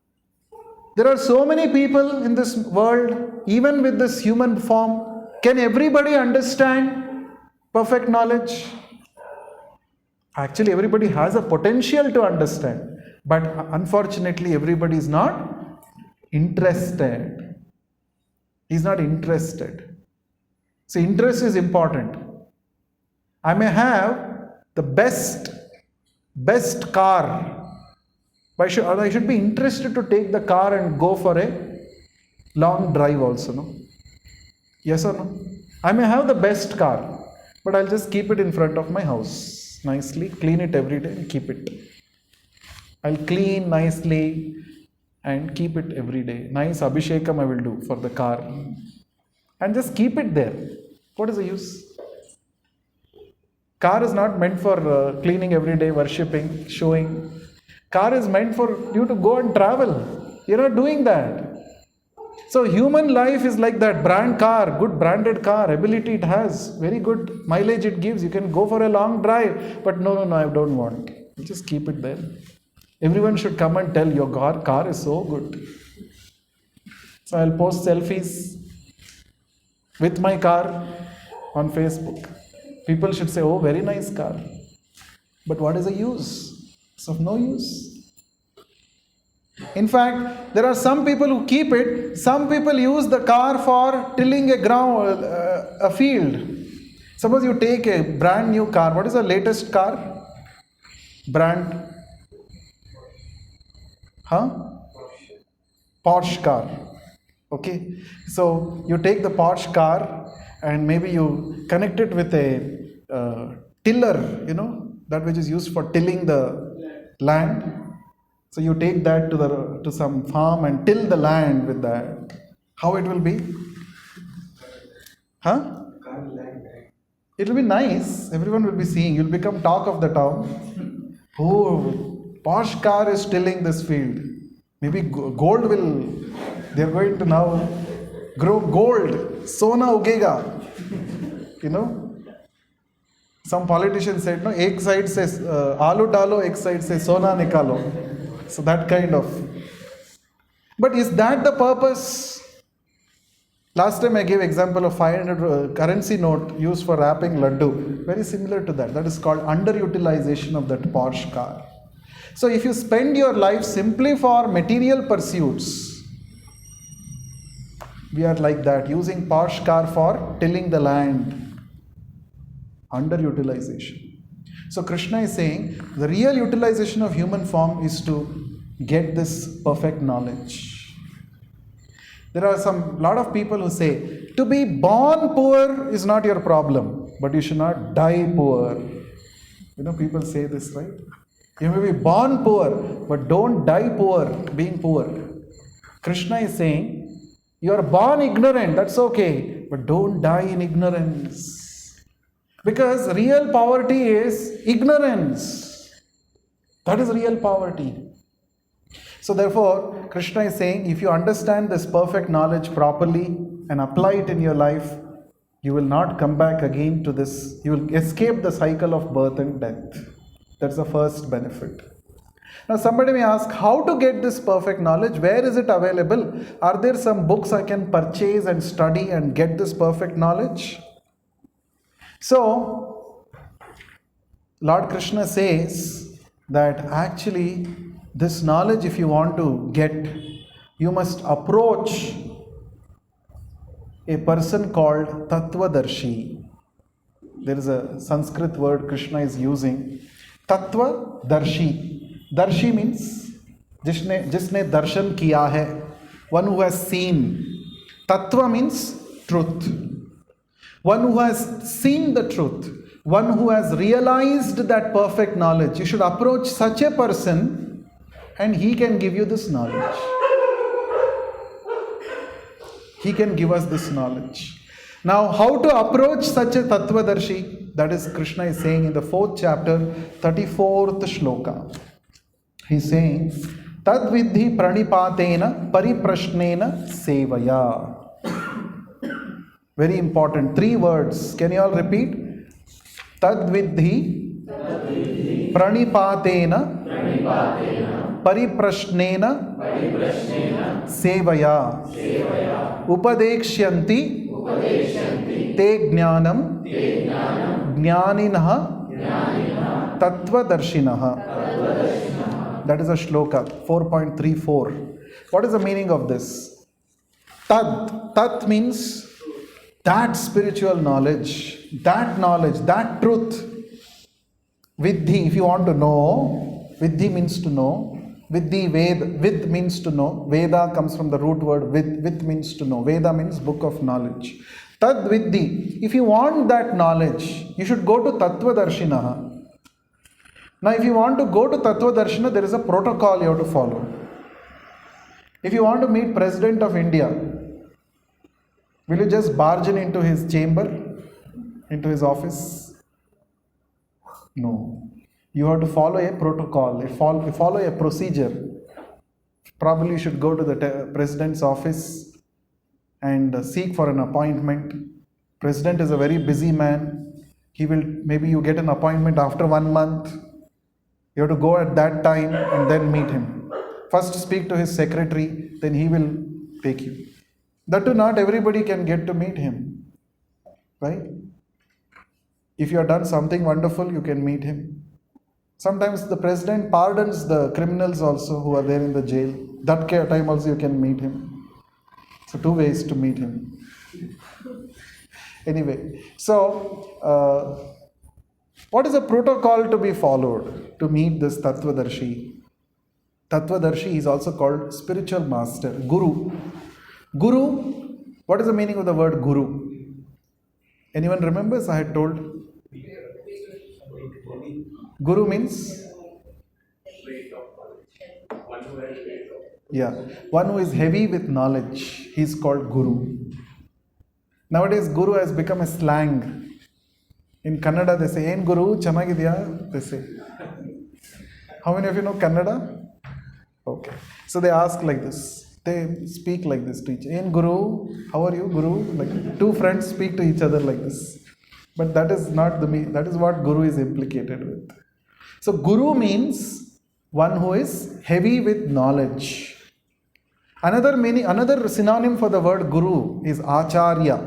there are so many people in this world, even with this human form. Can everybody understand perfect knowledge? Actually, everybody has a potential to understand, but unfortunately, everybody is not interested. He's not interested. So interest is important. I may have the best car, but I should be interested to take the car and go for a long drive also, no? Yes or no? I may have the best car, but I'll just keep it in front of my house nicely, clean it every day and keep it. I'll clean nicely and keep it every day. Nice abhishekam I will do for the car and just keep it there. What is the use? Car is not meant for cleaning every day, worshipping, showing. Car is meant for you to go and travel. You're not doing that. So human life is like that brand car, good branded car, ability it has, very good mileage it gives. You can go for a long drive, but no, I don't want. You just keep it there. Everyone should come and tell your car is so good. So I'll post selfies with my car on Facebook. People should say, oh, very nice car. But what is the use? It's of no use. In fact, there are some people who keep it. Some people use the car for tilling a field. Suppose you take a brand new car. What is the latest car? Brand? Porsche car. Okay. So you take the Porsche car and maybe you connect it with a tiller, that which is used for tilling the land. So you take that to some farm and till the land with that. How it will be? It will be nice. Everyone will be seeing. You'll become talk of the town. Oh, Porsche car is tilling this field. Maybe gold they're going to now grow gold. Sona ugega. Some politician said, no, ek side says alu dalo, ek side says sona nikalo. So that kind of. But is that the purpose? Last time I gave example of 500 currency note used for wrapping laddu. Very similar to that. That is called underutilization of that Porsche car. So if you spend your life simply for material pursuits, we are like that, using Porsche car for tilling the land. Underutilization. So Krishna is saying the real utilization of human form is to get this perfect knowledge. There are lot of people who say, to be born poor is not your problem, but you should not die poor. People say this, right? You may be born poor, but don't die poor, being poor. Krishna is saying, you are born ignorant, that's okay, but don't die in ignorance. Because real poverty is ignorance. That is real poverty. So therefore, Krishna is saying, if you understand this perfect knowledge properly and apply it in your life, you will not come back again to this. You will escape the cycle of birth and death. That's the first benefit. Now somebody may ask, how to get this perfect knowledge? Where is it available? Are there some books I can purchase and study and get this perfect knowledge? So, Lord Krishna says that actually this knowledge, if you want to get, you must approach a person called Tattvadarshi. There is a Sanskrit word Krishna is using. Tattvadarshi. Darshi means jisne darshan kiya hai. One who has seen. Tattva means truth. One who has seen the truth, one who has realized that perfect knowledge. You should approach such a person and he can give you this knowledge. He can give us this knowledge. Now, how to approach such a Tattvadarshi? That is, Krishna is saying in the 4th chapter, 34th shloka. He is saying, Tad vidhi pranipatena pariprashnena sevaya. Very important. 3 words. Can you all repeat? Tad vidhi pranipatena pariprashnena sevaya upadekshyanti te jnanam jnaninah tattvadarshinaha. That is a shloka 4.34. What is the meaning of this? Tat means that spiritual knowledge, that truth. Vidhi, if you want to know, Vidhi means to know. Vidhi, Ved means to know. Veda comes from the root word Vid means to know. Veda means book of knowledge. Tad Vidhi, if you want that knowledge, you should go to Tattva Darshinaha. Now, if you want to go to Tattva Darshana, there is a protocol you have to follow. If you want to meet President of India, will you just barge into his chamber, into his office? No. You have to follow a protocol, follow a procedure. Probably you should go to the president's office and seek for an appointment. President is a very busy man. Maybe you get an appointment after 1 month. You have to go at that time and then meet him. First speak to his secretary, then he will take you. That too, not everybody can get to meet him. Right? If you have done something wonderful, you can meet him. Sometimes the president pardons the criminals also who are there in the jail. That time also you can meet him. So 2 ways to meet him. Anyway, so what is the protocol to be followed to meet this Tattvadarshi? Tattvadarshi is also called spiritual master, Guru. Guru, what is the meaning of the word Guru? Anyone remembers? I had told. Guru means? Yeah, one who is heavy with knowledge. He is called Guru. Nowadays, Guru has become a slang. In Kannada, they say, "Ein Guru, chanagidya," they say. How many of you know Kannada? Okay. So they ask like this. They speak like this to each other. "Ein Guru, how are you, Guru?" Like 2 friends speak to each other like this. But that is not that is what Guru is implicated with. So Guru means one who is heavy with knowledge. Another synonym for the word Guru is Acharya.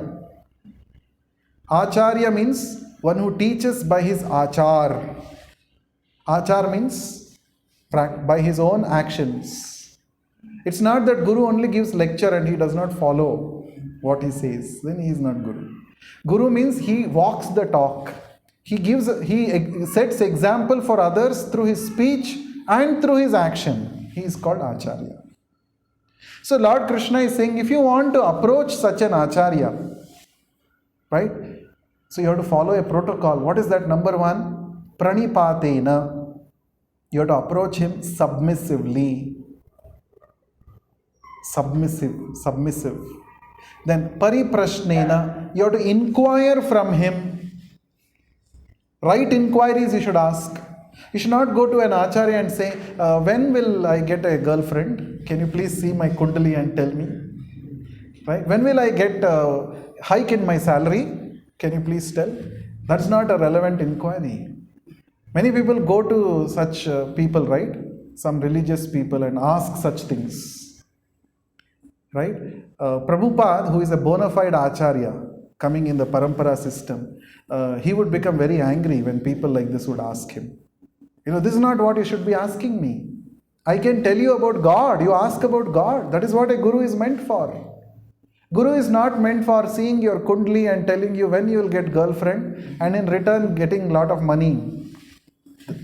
Acharya means one who teaches by his achar. Achar means by his own actions. It's not that Guru only gives lecture and he does not follow what he says. Then he is not Guru. Guru means he walks the talk. He sets example for others through his speech and through his action. He is called Acharya. So Lord Krishna is saying, if you want to approach such an Acharya, right? So you have to follow a protocol. What is that? Number 1, Pranipatena. You have to approach him submissively. Submissive. Then Pariprashnena. You have to inquire from him. Right inquiries you should ask. You should not go to an Acharya and say, when will I get a girlfriend? Can you please see my kundali and tell me? Right? When will I get a hike in my salary? Can you please tell? That's not a relevant inquiry. Many people go to such people, right? Some religious people and ask such things. Right? Prabhupada, who is a bona fide Acharya, coming in the Parampara system, he would become very angry when people like this would ask him. This is not what you should be asking me. I can tell you about God. You ask about God. That is what a Guru is meant for. Guru is not meant for seeing your kundli and telling you when you will get girlfriend and in return getting lot of money.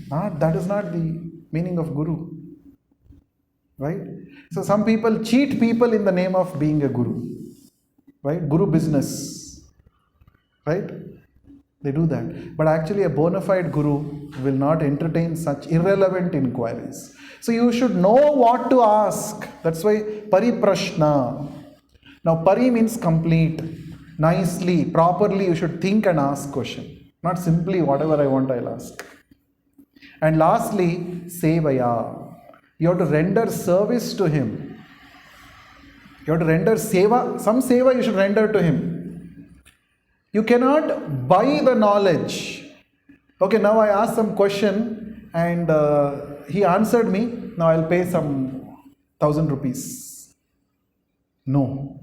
That is not the meaning of Guru. Right? So some people cheat people in the name of being a Guru. Right? Guru business. Right? They do that. But actually a bona fide Guru will not entertain such irrelevant inquiries. So you should know what to ask. That's why Pariprashna. Now Pari means complete. Nicely, properly you should think and ask question. Not simply whatever I want I'll ask. And lastly, Sevaya. You have to render service to him. You have to render seva. Some seva you should render to him. You cannot buy the knowledge. Okay, now I asked some question and he answered me. Now I'll pay some 1,000 rupees. No.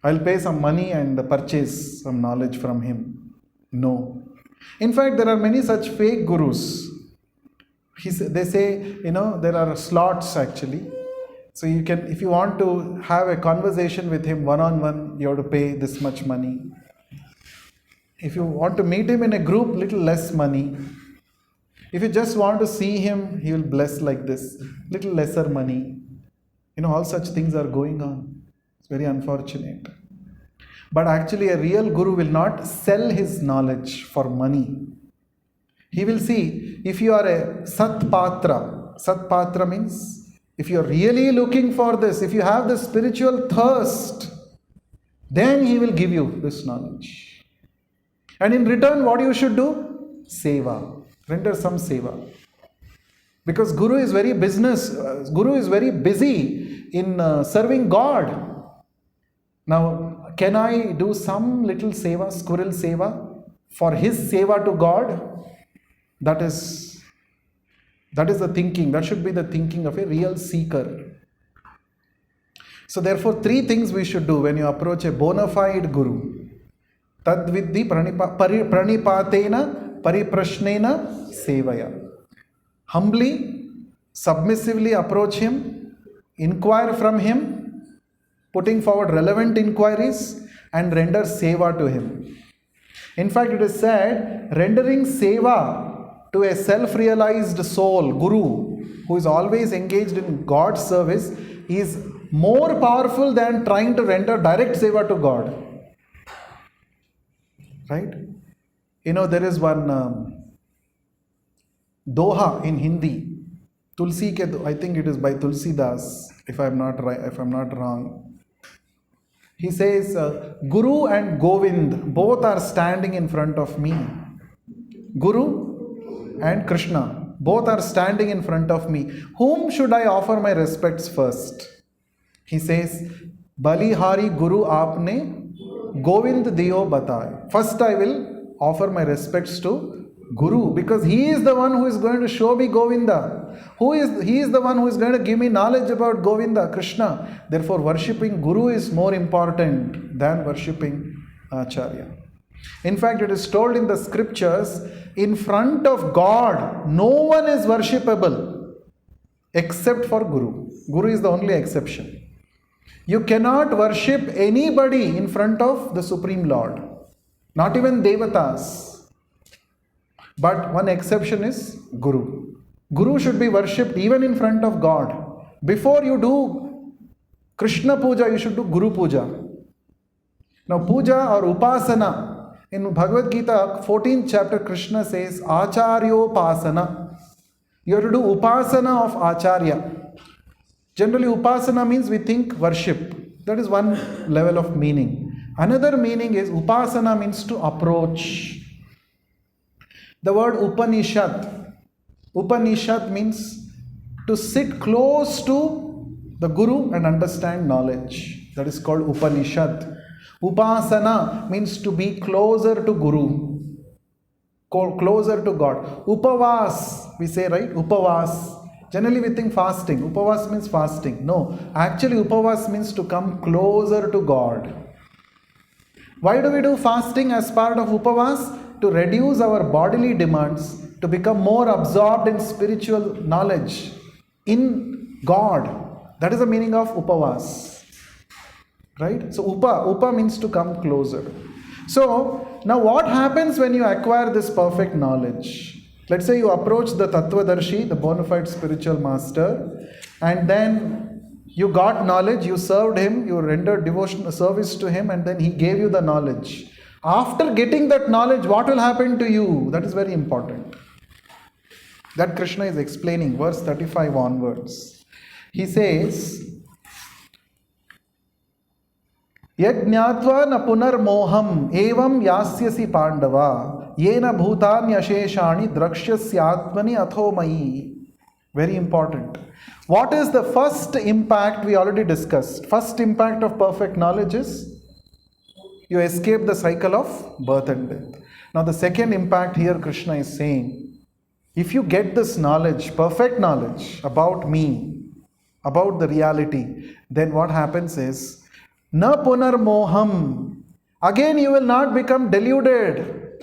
I'll pay some money and purchase some knowledge from him. No. In fact, there are many such fake gurus. They say, there are slots actually. So you can, if you want to have a conversation with him one-on-one, you have to pay this much money. If you want to meet him in a group, little less money. If you just want to see him, he will bless like this, little lesser money. All such things are going on. It's very unfortunate. But actually, a real guru will not sell his knowledge for money. He will see, if you are a Satpatra means, if you are really looking for this, if you have the spiritual thirst, then he will give you this knowledge. And in return, what you should do? Seva. Render some seva. Because Guru is very busy in serving God. Now, can I do some little seva, squirrel seva, for his seva to God? That is the thinking. That should be the thinking of a real seeker. So therefore, 3 things we should do when you approach a bona fide Guru. Tadvidhi pranipatena pariprashnena sevaya. Humbly, submissively approach him, inquire from him, putting forward relevant inquiries, and render seva to him. In fact, it is said, rendering seva to a self-realized soul, Guru, who is always engaged in God's service, is more powerful than trying to render direct seva to God. Right? There is one doha in Hindi. Tulsi ke, I think it is by Tulsidas, if I'm not wrong. He says, Guru and Govind both are standing in front of me. Guru and Krishna both are standing in front of me. Whom should I offer my respects first? He says, Balihari Guru Aapne Govind Diyo Bataye. First I will offer my respects to Guru, because he is the one who is going to show me Govinda. He is the one who is going to give me knowledge about Govinda, Krishna. Therefore, worshipping Guru is more important than worshipping Acharya. In fact, it is told in the scriptures, in front of God, no one is worshipable except for Guru. Guru is the only exception. You cannot worship anybody in front of the Supreme Lord, not even Devatas. But one exception is Guru. Guru should be worshipped even in front of God. Before you do Krishna Puja, you should do Guru Puja. Now, Puja or Upasana, in Bhagavad Gita, 14th chapter, Krishna says, Acharyopasana. You have to do Upasana of Acharya. Generally, Upasana means we think worship. That is one level of meaning. Another meaning is Upasana means to approach. The word Upanishad means to sit close to the Guru and understand knowledge. That is called Upanishad. Upasana means to be closer to Guru, closer to God. Upavas, we say, right? Upavas. Generally we think fasting. Upavas means fasting. No, actually Upavas means to come closer to God. Why do we do fasting as part of Upavas? To reduce our bodily demands, to become more absorbed in spiritual knowledge, in God. That is the meaning of Upavas. Right? So Upa means to come closer. So now what happens when you acquire this perfect knowledge? Let's say you approach the Tattvadarshi, the bona fide spiritual master, and then you got knowledge, you served him, you rendered devotional service to him, and then he gave you the knowledge. After getting that knowledge, what will happen to you? That is very important. That Krishna is explaining, verse 35 onwards. He says, Yajñatva na punar moham evam yasyasi pandava yena bhutanyasheshani drakshasyatmani athomayi. Very important. What is the first impact we already discussed? First impact of perfect knowledge is you escape the cycle of birth and death. Now the second impact here Krishna is saying, if you get this knowledge, perfect knowledge about me, about the reality, then what happens is, na punar moham. Again you will not become deluded.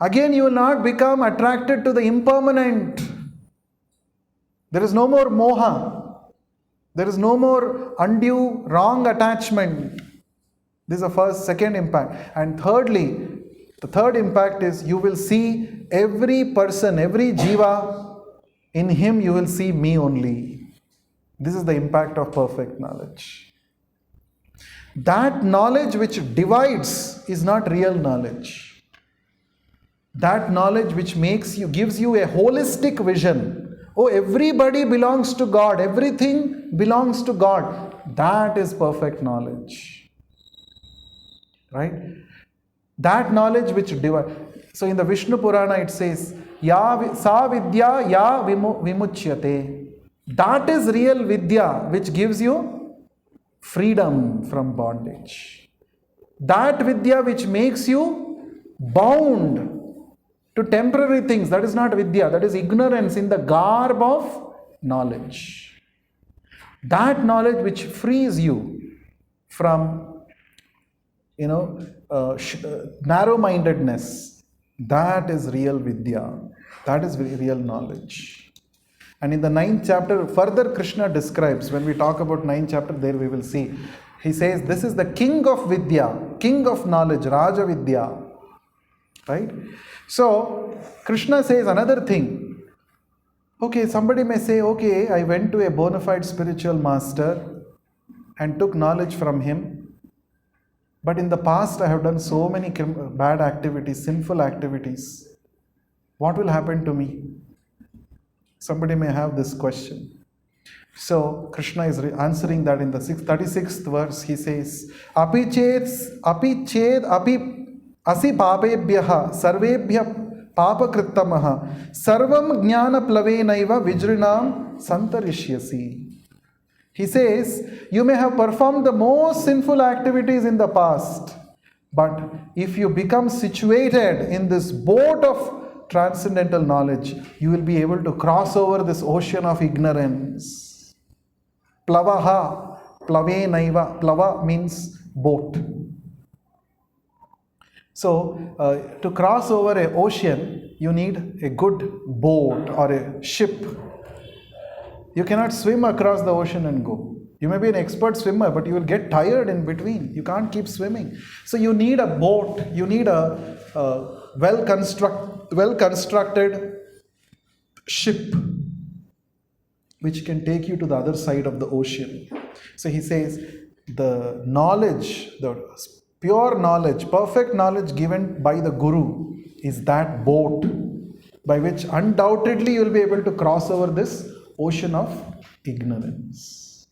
Again you will not become attracted to the impermanent. There is no more moha. There is no more undue wrong attachment. This is the second impact. And thirdly, the third impact is you will see every person, every jiva, in him you will see me only. This is the impact of perfect knowledge. That knowledge which divides is not real knowledge. That knowledge which gives you a holistic vision. Oh, everybody belongs to God, everything belongs to God. That is perfect knowledge. Right? That knowledge which divides. So in the Vishnu Purana it says, Sa vidya ya vimuchyate. That is real vidya which gives you freedom from bondage. That vidya which makes you bound to temporary things, that is not vidya, that is ignorance in the garb of knowledge. That knowledge which frees you from, narrow-mindedness, that is real vidya, that is real knowledge. And in the 9th chapter, further Krishna describes, when we talk about 9th chapter, there we will see, he says, this is the king of vidya, king of knowledge, Raja Vidya. Right? So, Krishna says another thing. Okay, somebody may say, okay, I went to a bona fide spiritual master and took knowledge from him. But in the past, I have done so many bad activities, sinful activities. What will happen to me? Somebody may have this question. So, Krishna is answering that in the 36th verse. He says, Api asi papebhyaha sarvebhya papakrittamaha sarvam jnana plavenaiva vijrinam santarishyasi. He says, you may have performed the most sinful activities in the past, but if you become situated in this boat of transcendental knowledge, you will be able to cross over this ocean of ignorance. Plavaha, plavenaiva. Plava means boat. So, to cross over an ocean, you need a good boat or a ship. You cannot swim across the ocean and go. You may be an expert swimmer, but you will get tired in between. You can't keep swimming. So, you need a boat. You need a well-constructed ship which can take you to the other side of the ocean. So, he says, the knowledge, the pure knowledge, perfect knowledge given by the Guru is that boat by which undoubtedly you will be able to cross over this ocean of ignorance.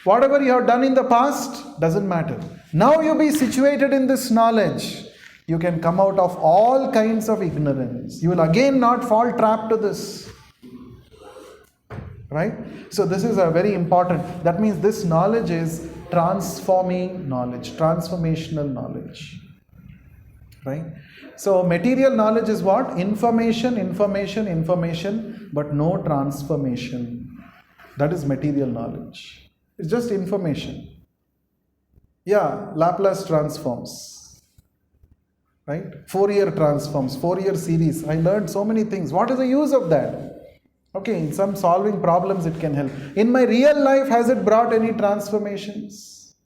Whatever you have done in the past doesn't matter. Now you be situated in this knowledge. You can come out of all kinds of ignorance. You will again not fall trapped to this. Right? So this is a very important, that means this knowledge is transforming knowledge, transformational knowledge. Right? So material knowledge is what? Information, but no transformation. That is material knowledge. It's just information. Yeah, Laplace transforms. Right? Fourier transforms, Fourier series. I learned so many things. What is the use of that? Okay, in some solving problems it can help. In my real life, has it brought any transformations?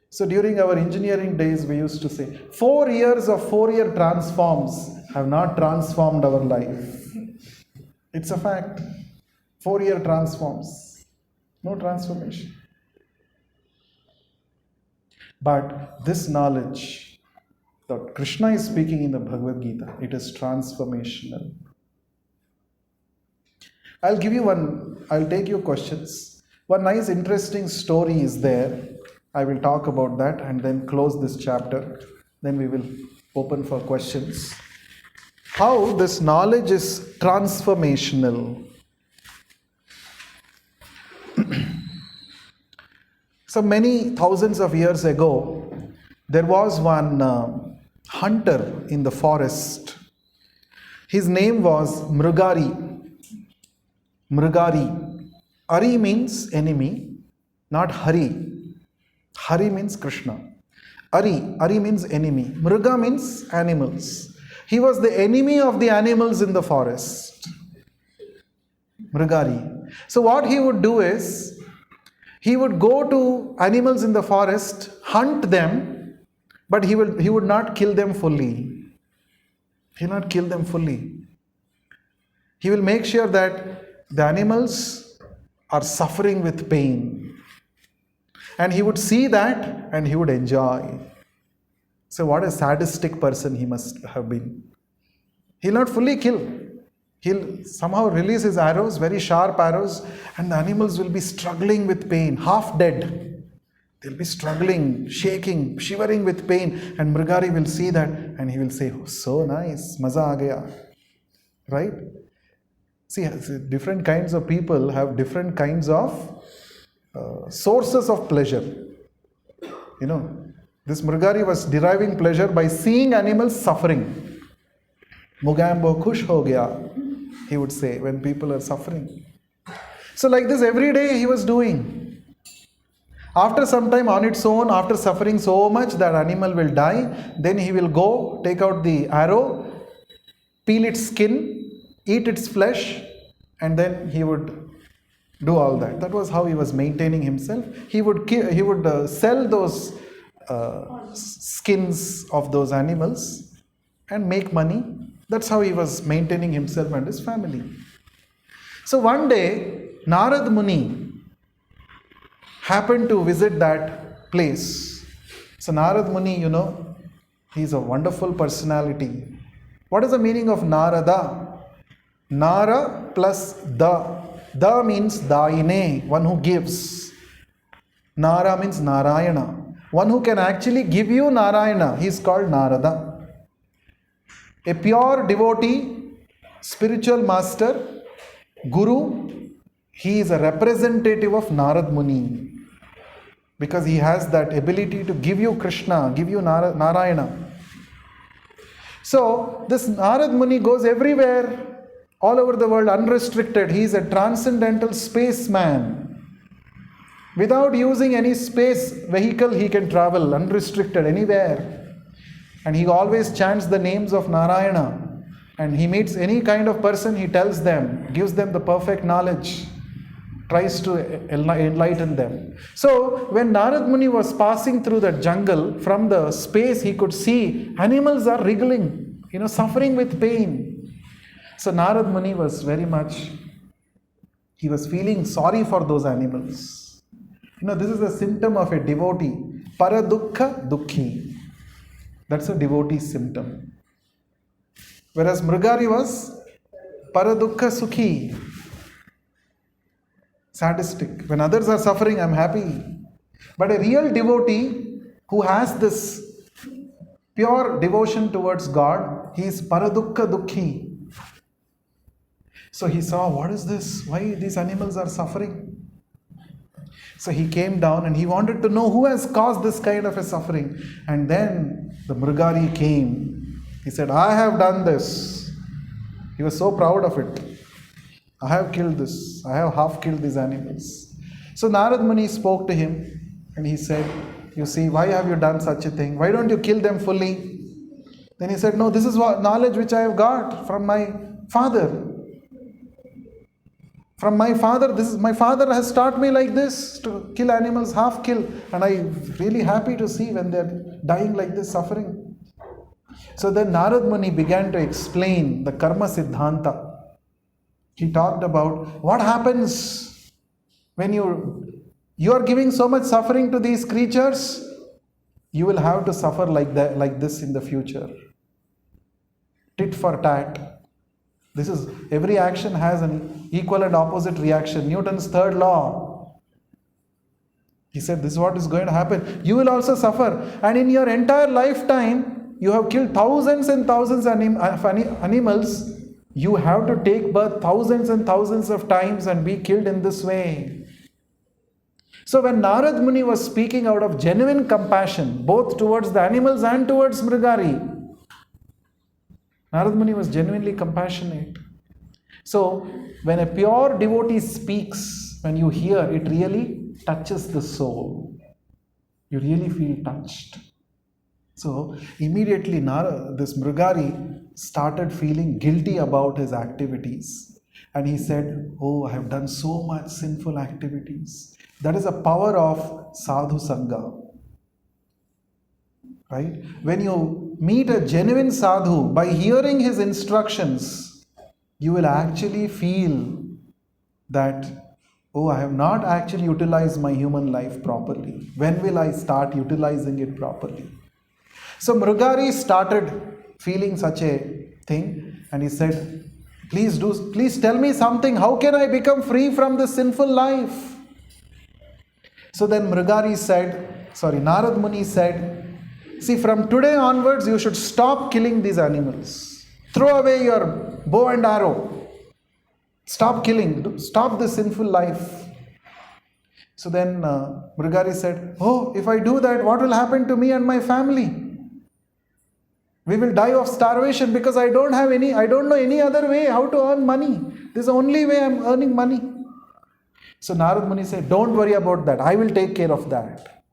So during our engineering days, we used to say, 4 years of Fourier transforms have not transformed our life. It's a fact. Fourier transforms. No transformation. But this knowledge that Krishna is speaking in the Bhagavad Gita, it is transformational. I'll take you questions. One nice interesting story is there. I will talk about that and then close this chapter. Then we will open for questions. How this knowledge is transformational. So many thousands of years ago, there was one hunter in the forest. His name was Mrugari. Ari means enemy, not Hari. Hari means Krishna. Ari means enemy. Mruga means animals. He was the enemy of the animals in the forest. Mrugari. So what he would do is, he would go to animals in the forest, hunt them, but he would not kill them fully. He will not kill them fully. He will make sure that the animals are suffering with pain. And he would see that and he would enjoy. So what a sadistic person he must have been. He'll not fully kill. He'll somehow release his arrows, very sharp arrows, and the animals will be struggling with pain, half dead. They'll be struggling, shaking, shivering with pain, and Mrigari will see that and he will say, oh, so nice, maza aa gaya. Right? See, different kinds of people have different kinds of sources of pleasure. You know, this Mrigari was deriving pleasure by seeing animals suffering. Mugambo khush ho gaya, he would say, when people are suffering. So like this every day he was doing. After some time on its own, after suffering so much that animal will die, then he will go, take out the arrow, peel its skin, eat its flesh, and then he would do all that. That was how he was maintaining himself. He would sell those skins of those animals and make money. That's how he was maintaining himself and his family. So one day, Narad Muni happened to visit that place. So Narad Muni, you know, he's a wonderful personality. What is the meaning of Narada? Nara plus da. Da means daine, one who gives. Nara means Narayana. One who can actually give you Narayana. He is called Narada. A pure devotee, spiritual master, guru, he is a representative of Narad Muni. Because he has that ability to give you Krishna, give you Narayana. So, this Narad Muni goes everywhere, all over the world, unrestricted. He is a transcendental spaceman. Without using any space vehicle, he can travel unrestricted anywhere. And he always chants the names of Narayana. And he meets any kind of person, he tells them, gives them the perfect knowledge, tries to enlighten them. So, when Narad Muni was passing through the jungle, from the space he could see animals are wriggling, suffering with pain. So, Narad Muni was he was feeling sorry for those animals. This is a symptom of a devotee. Paradukha dukhi. That's a devotee's symptom. Whereas Mrigari was paradukha sukhi. Sadistic. When others are suffering, I'm happy. But a real devotee who has this pure devotion towards God, he is paradukha dukhi. So he saw, what is this? Why these animals are suffering? So he came down and he wanted to know who has caused this kind of a suffering. And then the Mrigari came. He said, I have done this. He was so proud of it. I have killed this. I have half killed these animals. So Narad Muni spoke to him and he said, you see, why have you done such a thing? Why don't you kill them fully? Then he said, no, this is what knowledge which I have got from my father. From my father, my father has taught me like this, to kill animals, half kill. And I'm really happy to see when they're dying like this, suffering. So then Narad Muni began to explain the Karma Siddhanta. He talked about what happens when you are giving so much suffering to these creatures, you will have to suffer like this in the future. Tit for tat. Every action has an equal and opposite reaction. Newton's third law. He said, this is what is going to happen. You will also suffer. And in your entire lifetime, you have killed thousands and thousands of animals. You have to take birth thousands and thousands of times and be killed in this way. So when Narad Muni was speaking out of genuine compassion, both towards the animals and towards Mrigari, Narad Muni was genuinely compassionate. So, when a pure devotee speaks, when you hear, it really touches the soul. You really feel touched. So, immediately this Mrigari started feeling guilty about his activities. And he said, oh, I have done so much sinful activities. That is the power of sadhu sangha. Right? When you meet a genuine sadhu, by hearing his instructions, you will actually feel that, oh, I have not actually utilized my human life properly. When will I start utilizing it properly? So Mrugari started feeling such a thing, and he said, please tell me something. How can I become free from this sinful life? So then Narad Muni said, see, from today onwards, you should stop killing these animals. Throw away your bow and arrow. Stop killing. Stop this sinful life. So then Mrugari said, oh, if I do that, what will happen to me and my family? We will die of starvation because I don't know any other way how to earn money. This is the only way I am earning money. So Narad Muni said, don't worry about that. I will take care of that.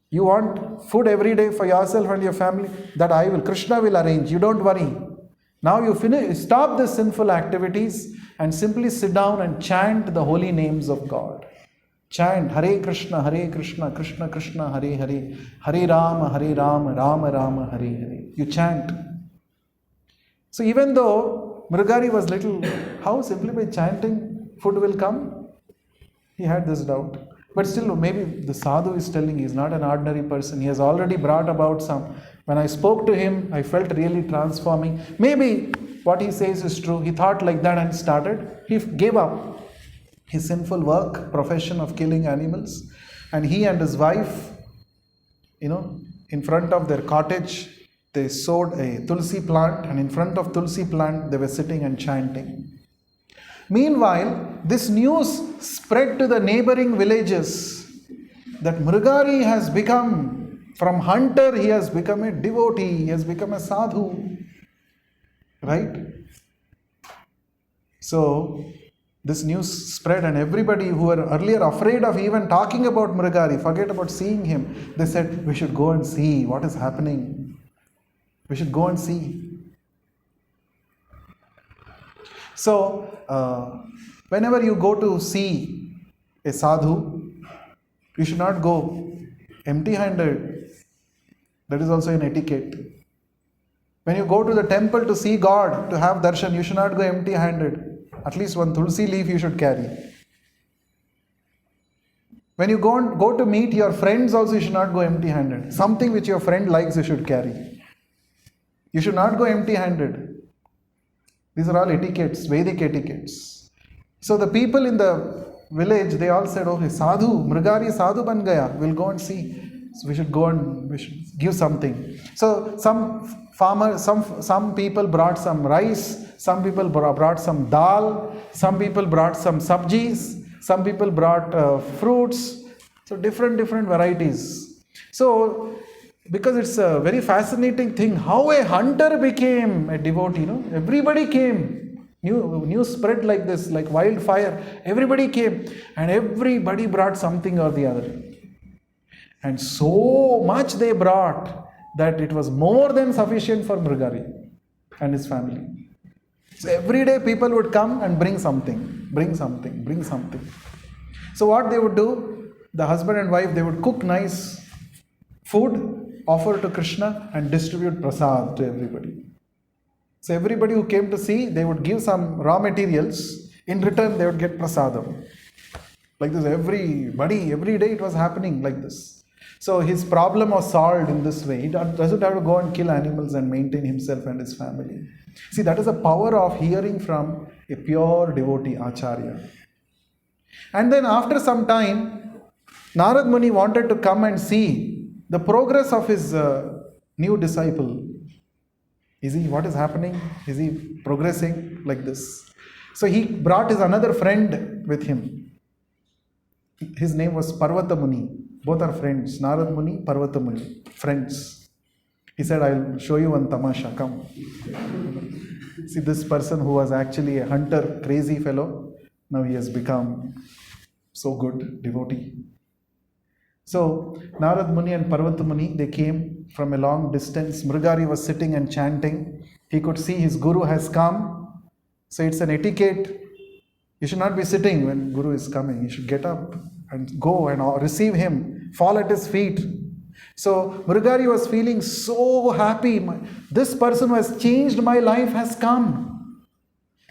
You want food every day for yourself and your family? That I will. Krishna will arrange. You don't worry. Now you stop the sinful activities and simply sit down and chant the holy names of God. Chant Hare Krishna, Krishna Krishna, Hare Hare, Hare Rama, Rama Rama, Hare Hare. You chant. So even though Mrugari was little, how simply by chanting food will come? He had this doubt. But still, maybe the sadhu is telling he is not an ordinary person. He has already brought about some. When I spoke to him, I felt really transforming. Maybe what he says is true. He thought like that and started. He gave up his sinful work, profession of killing animals. And he and his wife, in front of their cottage, they sowed a tulsi plant. And in front of tulsi plant, they were sitting and chanting. Meanwhile, this news spread to the neighboring villages that Mrugari has become, from hunter, he has become a devotee, he has become a sadhu. Right? So, this news spread, and everybody who were earlier afraid of even talking about Mrugari, forget about seeing him, they said, we should go and see what is happening. We should go and see. So, whenever you go to see a sadhu, you should not go empty-handed. That is also an etiquette. When you go to the temple to see God, to have darshan, you should not go empty-handed. At least one tulsi leaf you should carry. When you go to meet your friends also, you should not go empty-handed. Something which your friend likes, you should carry. You should not go empty-handed. These are all etiquettes, Vedic etiquettes. So the people in the village, they all said, okay, sadhu, Mrugari sadhu ban gaya, we'll go and see. So we should go and we should give something. So some farmers, some people brought some rice, some people brought some dal, some people brought some sabjis, some people brought fruits. So different varieties. So because it's a very fascinating thing, how a hunter became a devotee, everybody came. News spread like this, like wildfire. Everybody came and everybody brought something or the other. And so much they brought that it was more than sufficient for Mrugari and his family. So every day people would come and bring something. So what they would do, the husband and wife, they would cook nice food, offer to Krishna and distribute prasad to everybody. So everybody who came to see, they would give some raw materials. In return, they would get prasadam. Like this, every day it was happening like this. So his problem was solved in this way. He doesn't have to go and kill animals and maintain himself and his family. See, that is the power of hearing from a pure devotee, Acharya. And then after some time, Narad Muni wanted to come and see the progress of his new disciple. What is happening? Is he progressing like this? So he brought his another friend with him. His name was Parvata Muni. Both are friends. Narad Muni, Parvata Muni. Friends. He said, I'll show you one tamasha. Come. See, this person who was actually a hunter, crazy fellow, now he has become so good devotee. So, Narad Muni and Parvata Muni, they came from a long distance. Mrugari was sitting and chanting. He could see his guru has come. So, it's an etiquette You should not be sitting when Guru is coming. You should get up and go and receive him, fall at his feet. So Murugari was feeling so happy. This person who has changed my life has come.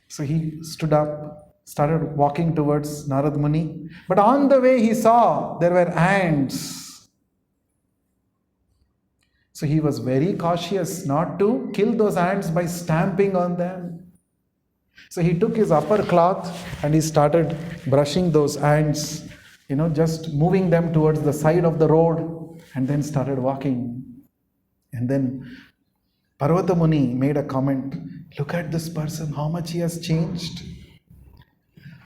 So he stood up, started walking towards Narad Muni. But on the way he saw there were ants. So he was very cautious not to kill those ants by stamping on them. So he took his upper cloth and he started brushing those ants, just moving them towards the side of the road, and then started walking. And then Parvata Muni made a comment, look at this person, how much he has changed.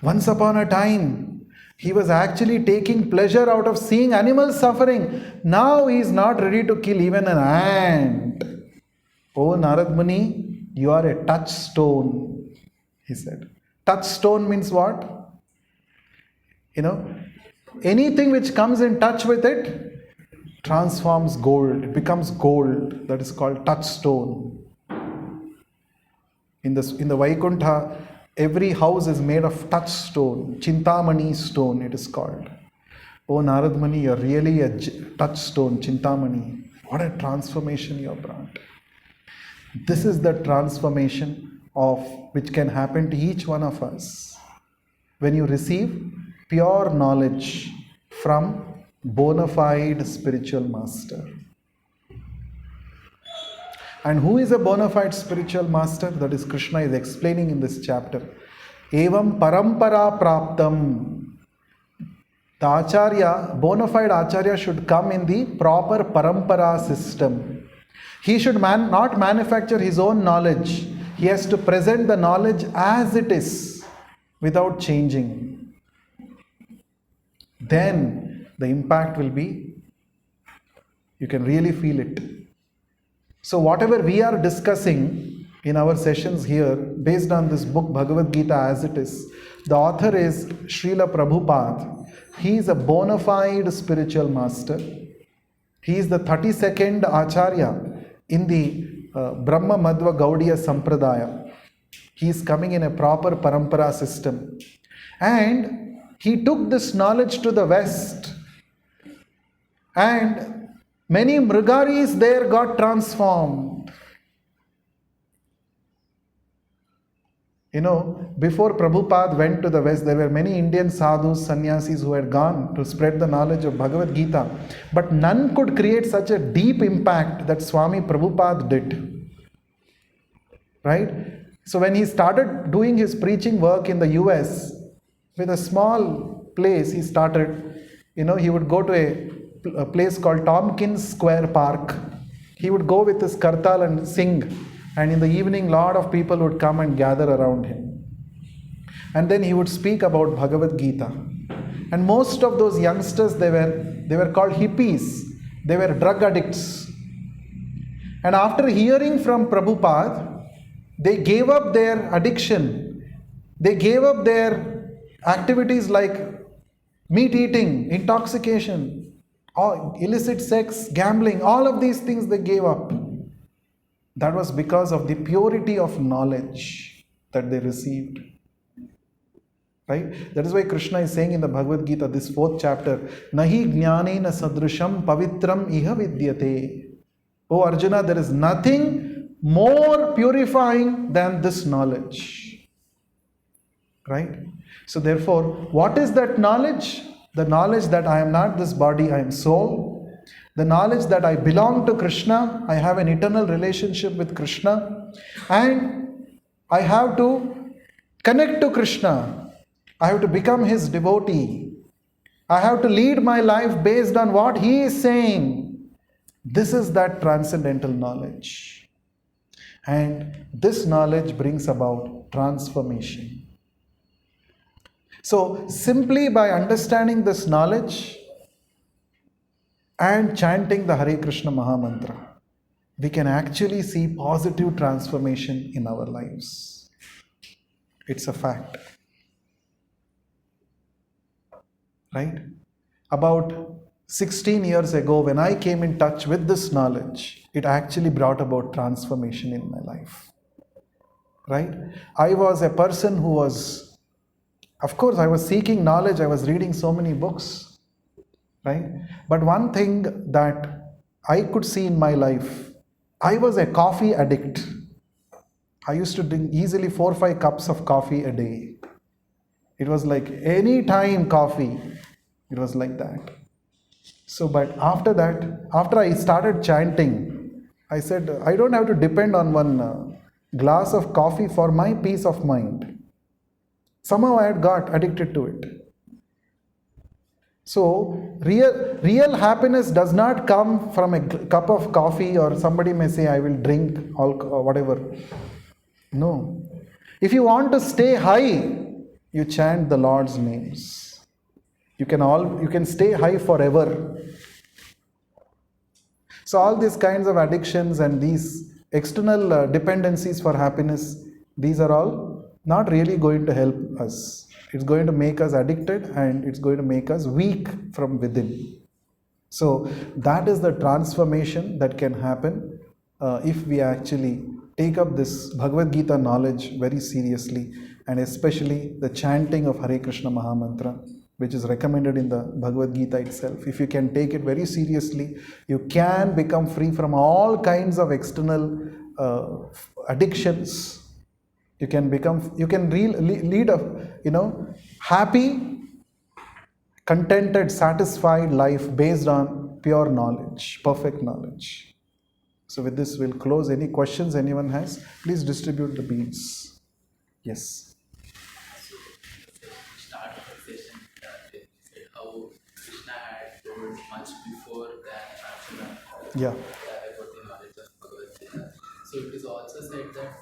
Once upon a time, he was actually taking pleasure out of seeing animals suffering. Now he is not ready to kill even an ant. Oh Narad Muni, you are a touchstone, he said. Touchstone means what? Anything which comes in touch with it transforms gold. It becomes gold. That is called touchstone. In the Vaikuntha, every house is made of touchstone. Chintamani stone it is called. Oh Narad Muni, you are really a touchstone, Chintamani. What a transformation you have brought. This is the transformation which can happen to each one of us. When you receive pure knowledge from bona fide spiritual master. And who is a bona fide spiritual master? That is Krishna is explaining in this chapter. Evam parampara praptam. The acharya, bona fide acharya should come in the proper parampara system. He should not manufacture his own knowledge. He has to present the knowledge as it is without changing. Then the impact will be, you can really feel it. So whatever we are discussing in our sessions here, based on this book Bhagavad Gita as it is, the author is Srila Prabhupada. He is a bona fide spiritual master. He is the 32nd Acharya in the Brahma Madhva Gaudiya Sampradaya. He is coming in a proper parampara system. And he took this knowledge to the West. And many Mrigaris there got transformed. Before Prabhupada went to the West, there were many Indian sadhus, sannyasis who had gone to spread the knowledge of Bhagavad Gita. But none could create such a deep impact that Swami Prabhupada did. Right? So when he started doing his preaching work in the US, with a small place he started, he would go to a place called Tompkins Square Park. He would go with his kartal and sing, and in the evening lot of people would come and gather around him. And then he would speak about Bhagavad Gita. And most of those youngsters, they were called hippies. They were drug addicts. And after hearing from Prabhupada, they gave up their addiction. They gave up their activities like meat eating, intoxication, illicit sex, gambling, all of these things they gave up. That was because of the purity of knowledge that they received. Right? That is why Krishna is saying in the Bhagavad Gita, this 4th chapter, Nahi jnanena sadrusham pavitram iha vidyate. Oh Arjuna, there is nothing more purifying than this knowledge. Right? So therefore, what is that knowledge? The knowledge that I am not this body, I am soul. The knowledge that I belong to Krishna, I have an eternal relationship with Krishna. And I have to connect to Krishna. I have to become his devotee. I have to lead my life based on what he is saying. This is that transcendental knowledge. And this knowledge brings about transformation. So, simply by understanding this knowledge and chanting the Hare Krishna Mahamantra, we can actually see positive transformation in our lives. It's a fact. Right? About 16 years ago, when I came in touch with this knowledge, it actually brought about transformation in my life. Right? I was a person who was Of course, I was seeking knowledge, I was reading so many books, right? But one thing that I could see in my life, I was a coffee addict. I used to drink easily 4 or 5 cups of coffee a day. It was like any time coffee. It was like that. So, but after that, after I started chanting, I said, I don't have to depend on one glass of coffee for my peace of mind. Somehow I had got addicted to it. So, real happiness does not come from a cup of coffee, or somebody may say, I will drink whatever. No. If you want to stay high, you chant the Lord's names. You can stay high forever. So all these kinds of addictions and these external dependencies for happiness, these are all not really going to help us. It's going to make us addicted, and it's going to make us weak from within. So that is the transformation that can happen if we actually take up this Bhagavad Gita knowledge very seriously, and especially the chanting of Hare Krishna Mahamantra, which is recommended in the Bhagavad Gita itself. If you can take it very seriously, you can become free from all kinds of external addictions. You can lead a happy, contented, satisfied life based on pure knowledge, perfect knowledge. So with this, we'll close. Any questions anyone has? Please distribute the beads. Yes. Start of the session, they said how Krishna had told much before than Arjuna Yeah. about the knowledge of Bhagavad Gita. So it is also said that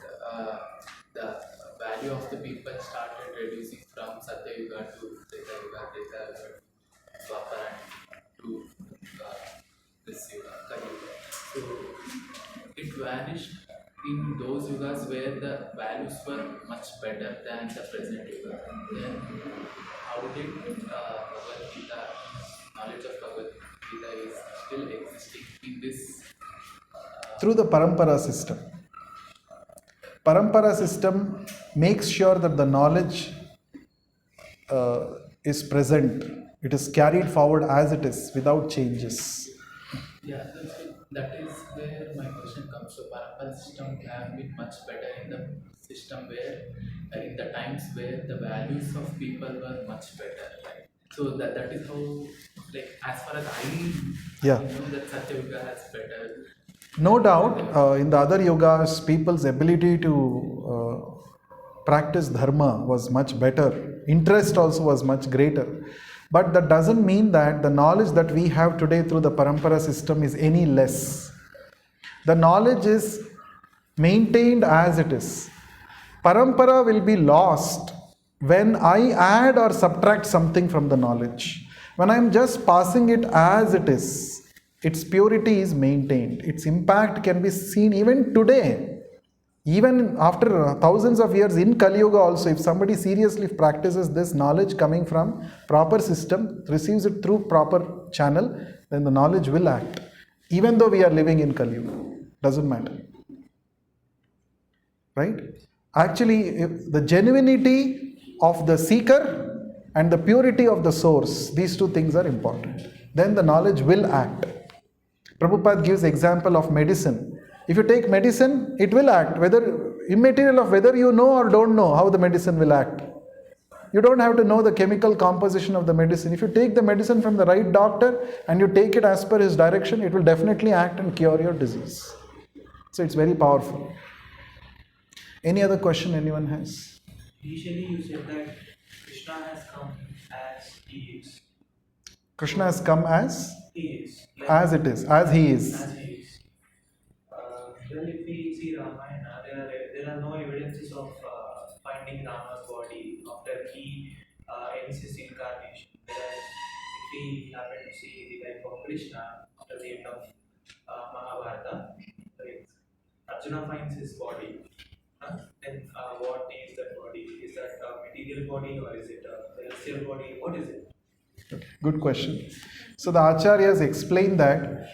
the value of the people started reducing from Satya Yuga to Treta Yuga to Dwapara, to this Yuga, Kali Yuga. So it vanished in those yugas where the values were much better than the present yuga. Then how did Bhagavad Gita, knowledge of Bhagavad Gita is still existing in this? Through the parampara system. Parampara system makes sure that the knowledge is present. It is carried forward as it is, without changes. Yeah, that is where my question comes. So parampara system have been much better in the system where, in the times where the values of people were much better, right? So that is how, like, as far as I know, that Satya Yuga has better. No doubt, in the other yugas, people's ability to practice dharma was much better. Interest also was much greater. But that doesn't mean that the knowledge that we have today through the parampara system is any less. The knowledge is maintained as it is. Parampara will be lost when I add or subtract something from the knowledge. When I am just passing it as it is, its purity is maintained. Its impact can be seen even today. Even after thousands of years in Kali Yuga also, if somebody seriously practices this knowledge coming from proper system, receives it through proper channel, then the knowledge will act. Even though we are living in Kali Yuga, doesn't matter. Right? Actually, if the genuinity of the seeker and the purity of the source, these two things are important. Then the knowledge will act. Prabhupada gives example of medicine. If you take medicine, it will act, whether immaterial of whether you know or don't know how the medicine will act. You don't have to know the chemical composition of the medicine. If you take the medicine from the right doctor and you take it as per his direction, it will definitely act and cure your disease. So it's very powerful. Any other question anyone has? Initially, you said that Krishna has come as he is. Krishna has come as? He is. As it is, as he is. As he is. Well, if we see Ramayana, there are no evidences of finding Rama's body after he ends his incarnation. Whereas if we happen to see the life of Krishna after the end of Mahabharata, Arjuna finds his body. Then what is that body? Is that a material body or is it a celestial body? What is it? Okay, good question. So the Acharyas explain that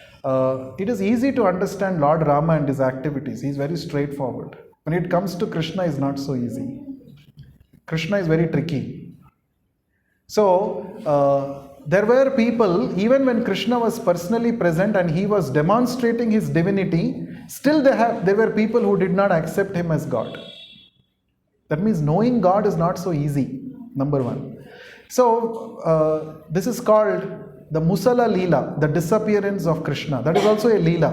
it is easy to understand Lord Rama and his activities. He is very straightforward. When it comes to Krishna, it's not so easy. Krishna is very tricky. So, there were people, even when Krishna was personally present and he was demonstrating his divinity, still there were people who did not accept him as God. That means knowing God is not so easy, number one. So, this is called the Musala Leela, the disappearance of Krishna. That is also a Leela.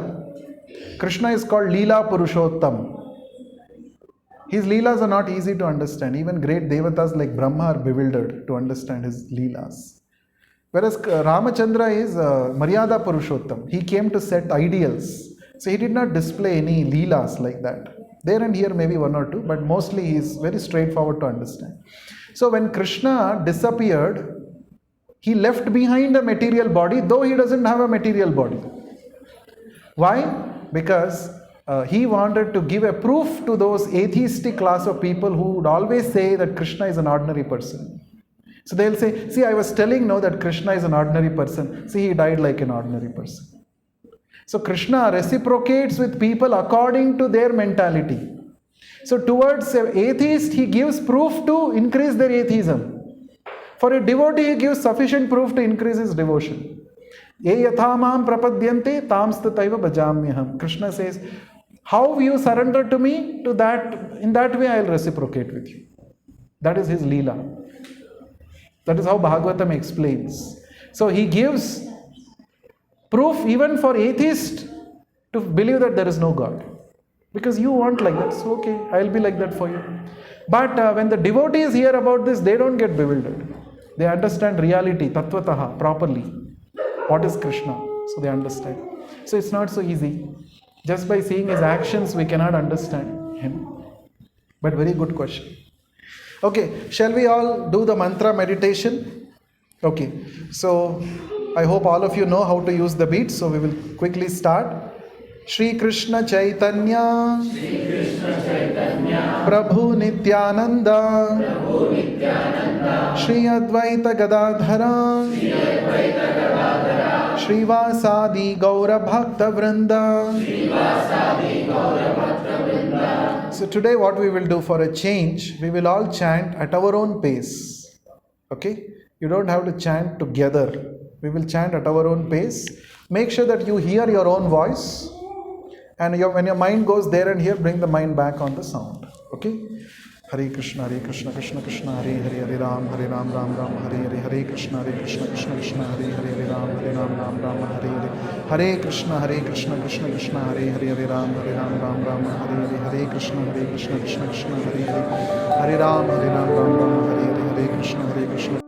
Krishna is called Leela Purushottam. His Leelas are not easy to understand. Even great Devatas like Brahma are bewildered to understand his Leelas. Whereas Ramachandra is Maryada Purushottam. He came to set ideals. So he did not display any Leelas like that. There and here maybe one or two, but mostly he is very straightforward to understand. So when Krishna disappeared, he left behind a material body, though he doesn't have a material body. Why? Because he wanted to give a proof to those atheistic class of people who would always say that Krishna is an ordinary person. So they'll say, see, I was telling now that Krishna is an ordinary person. See, he died like an ordinary person. So Krishna reciprocates with people according to their mentality. So towards an atheist, he gives proof to increase their atheism. For a devotee, he gives sufficient proof to increase his devotion. Ye yathamam prapadyante tamstataiva bhajamyaham. Krishna says, how you surrender to me, to that, in that way I will reciprocate with you. That is his Leela. That is how Bhagavatam explains. So he gives proof even for atheists to believe that there is no God. Because you want like that, so okay, I will be like that for you. But when the devotees hear about this, they don't get bewildered. They understand reality, tattvataha, properly. What is Krishna? So they understand. So it's not so easy. Just by seeing his actions, we cannot understand him. But very good question. Okay, shall we all do the mantra meditation? Okay, so I hope all of you know how to use the beats, so we will quickly start. Shri Krishna Chaitanya, Prabhu Nityananda, Shri Advaita Gadadhara, Srivasadi Gaura Bhakta Vrinda. So today what we will do for a change, we will all chant at our own pace. Okay? You don't have to chant together. We will chant at our own pace. Make sure that you hear your own voice. And when your mind goes there and here, bring the mind back on the sound. Okay? Hare Krishna, Krishna Krishna, Hare Hare, Hare Ram, Ram Ram, Hare Hare, Hare Krishna, Krishna Krishna, Hare Hare, Hare Ram, Ram, Hare Hare, Hare Krishna, Krishna Krishna, Hare Hare, Hare Ram, Ram, Hare Hare, Hare Krishna, Krishna Krishna, Hare Hare, Hare Ram, Ram, Hare Hare, Hare Krishna, Krishna.